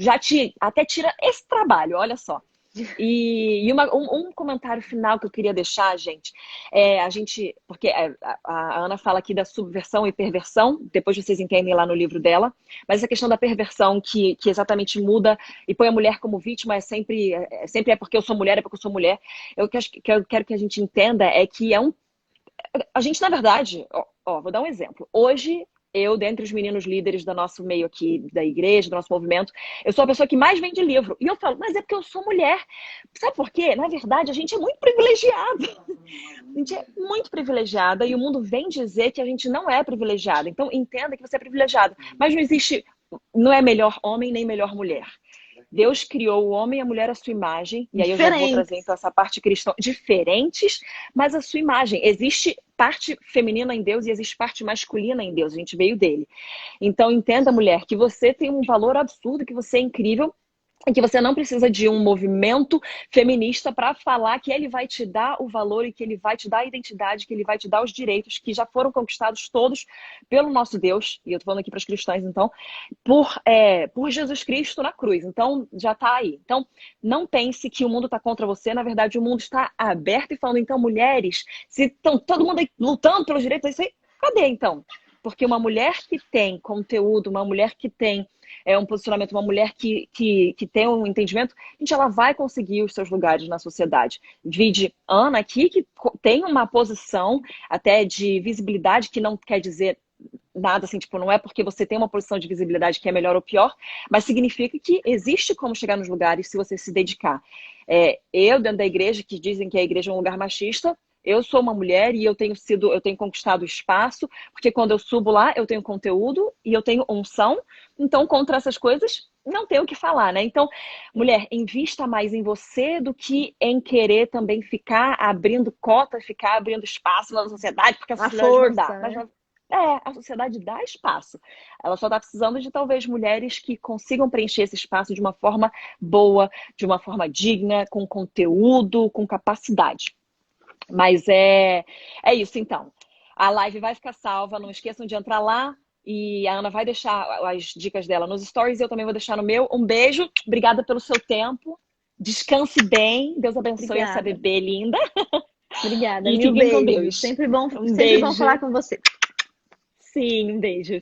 [SPEAKER 1] até tira esse trabalho, olha só. E um comentário final que eu queria deixar, gente, porque a Ana fala aqui da subversão e perversão, depois vocês entendem lá no livro dela, mas essa questão da perversão que exatamente muda e põe a mulher como vítima sempre é porque eu sou mulher, é porque eu sou mulher. Eu quero que a gente entenda é que a gente, na verdade, vou dar um exemplo. Hoje, eu, dentre os meninos líderes do nosso meio aqui, da igreja, do nosso movimento, eu sou a pessoa que mais vende livro. E eu falo, mas é porque eu sou mulher. Sabe por quê? Na verdade, a gente é muito privilegiada. A gente é muito privilegiada e o mundo vem dizer que a gente não é privilegiada. Então, entenda que você é privilegiada. Mas não existe, não é melhor homem nem melhor mulher. Deus criou o homem e a mulher à sua imagem. E aí eu já vou trazer então essa parte cristã. Diferentes, mas a sua imagem. Existe parte feminina em Deus e existe parte masculina em Deus. A gente veio dele. Então entenda, mulher, que você tem um valor absurdo, que você é incrível. E que você não precisa de um movimento feminista para falar que ele vai te dar o valor e que ele vai te dar a identidade, que ele vai te dar os direitos que já foram conquistados todos pelo nosso Deus, e eu tô falando aqui para os cristãos, então, por Jesus Cristo na cruz. Então, já tá aí. Então, não pense que o mundo está contra você, na verdade, o mundo está aberto e falando, então, mulheres, se estão todo mundo aí lutando pelos direitos, isso aí, cadê então? Porque uma mulher que tem conteúdo, uma mulher que tem um posicionamento, uma mulher que tem um entendimento, gente, ela vai conseguir os seus lugares na sociedade. Vide Ana aqui, que tem uma posição até de visibilidade, que não quer dizer nada assim, tipo, não é porque você tem uma posição de visibilidade que é melhor ou pior, mas significa que existe como chegar nos lugares se você se dedicar. Eu, dentro da igreja, que dizem que a igreja é um lugar machista, eu sou uma mulher e eu tenho conquistado espaço, porque quando eu subo lá, eu tenho conteúdo e eu tenho unção. Então, contra essas coisas, não tem o que falar, né? Então, mulher, invista mais em você do que em querer também ficar abrindo cota, ficar abrindo espaço na sociedade, porque a sociedade não dá. Mas, a sociedade dá espaço. Ela só está precisando de, talvez, mulheres que consigam preencher esse espaço de uma forma boa, de uma forma digna, com conteúdo, com capacidade. Mas é isso, então. A live vai ficar salva, não esqueçam de entrar lá e a Ana vai deixar as dicas dela nos stories e eu também vou deixar no meu. Um beijo, obrigada pelo seu tempo. Descanse bem, Deus abençoe essa bebê linda.
[SPEAKER 2] Obrigada,
[SPEAKER 1] E
[SPEAKER 2] mil
[SPEAKER 1] fiquem com
[SPEAKER 2] beijos.
[SPEAKER 1] Deus.
[SPEAKER 2] Sempre bom
[SPEAKER 1] Beijo.
[SPEAKER 2] falar com você.
[SPEAKER 1] Sim, um beijo.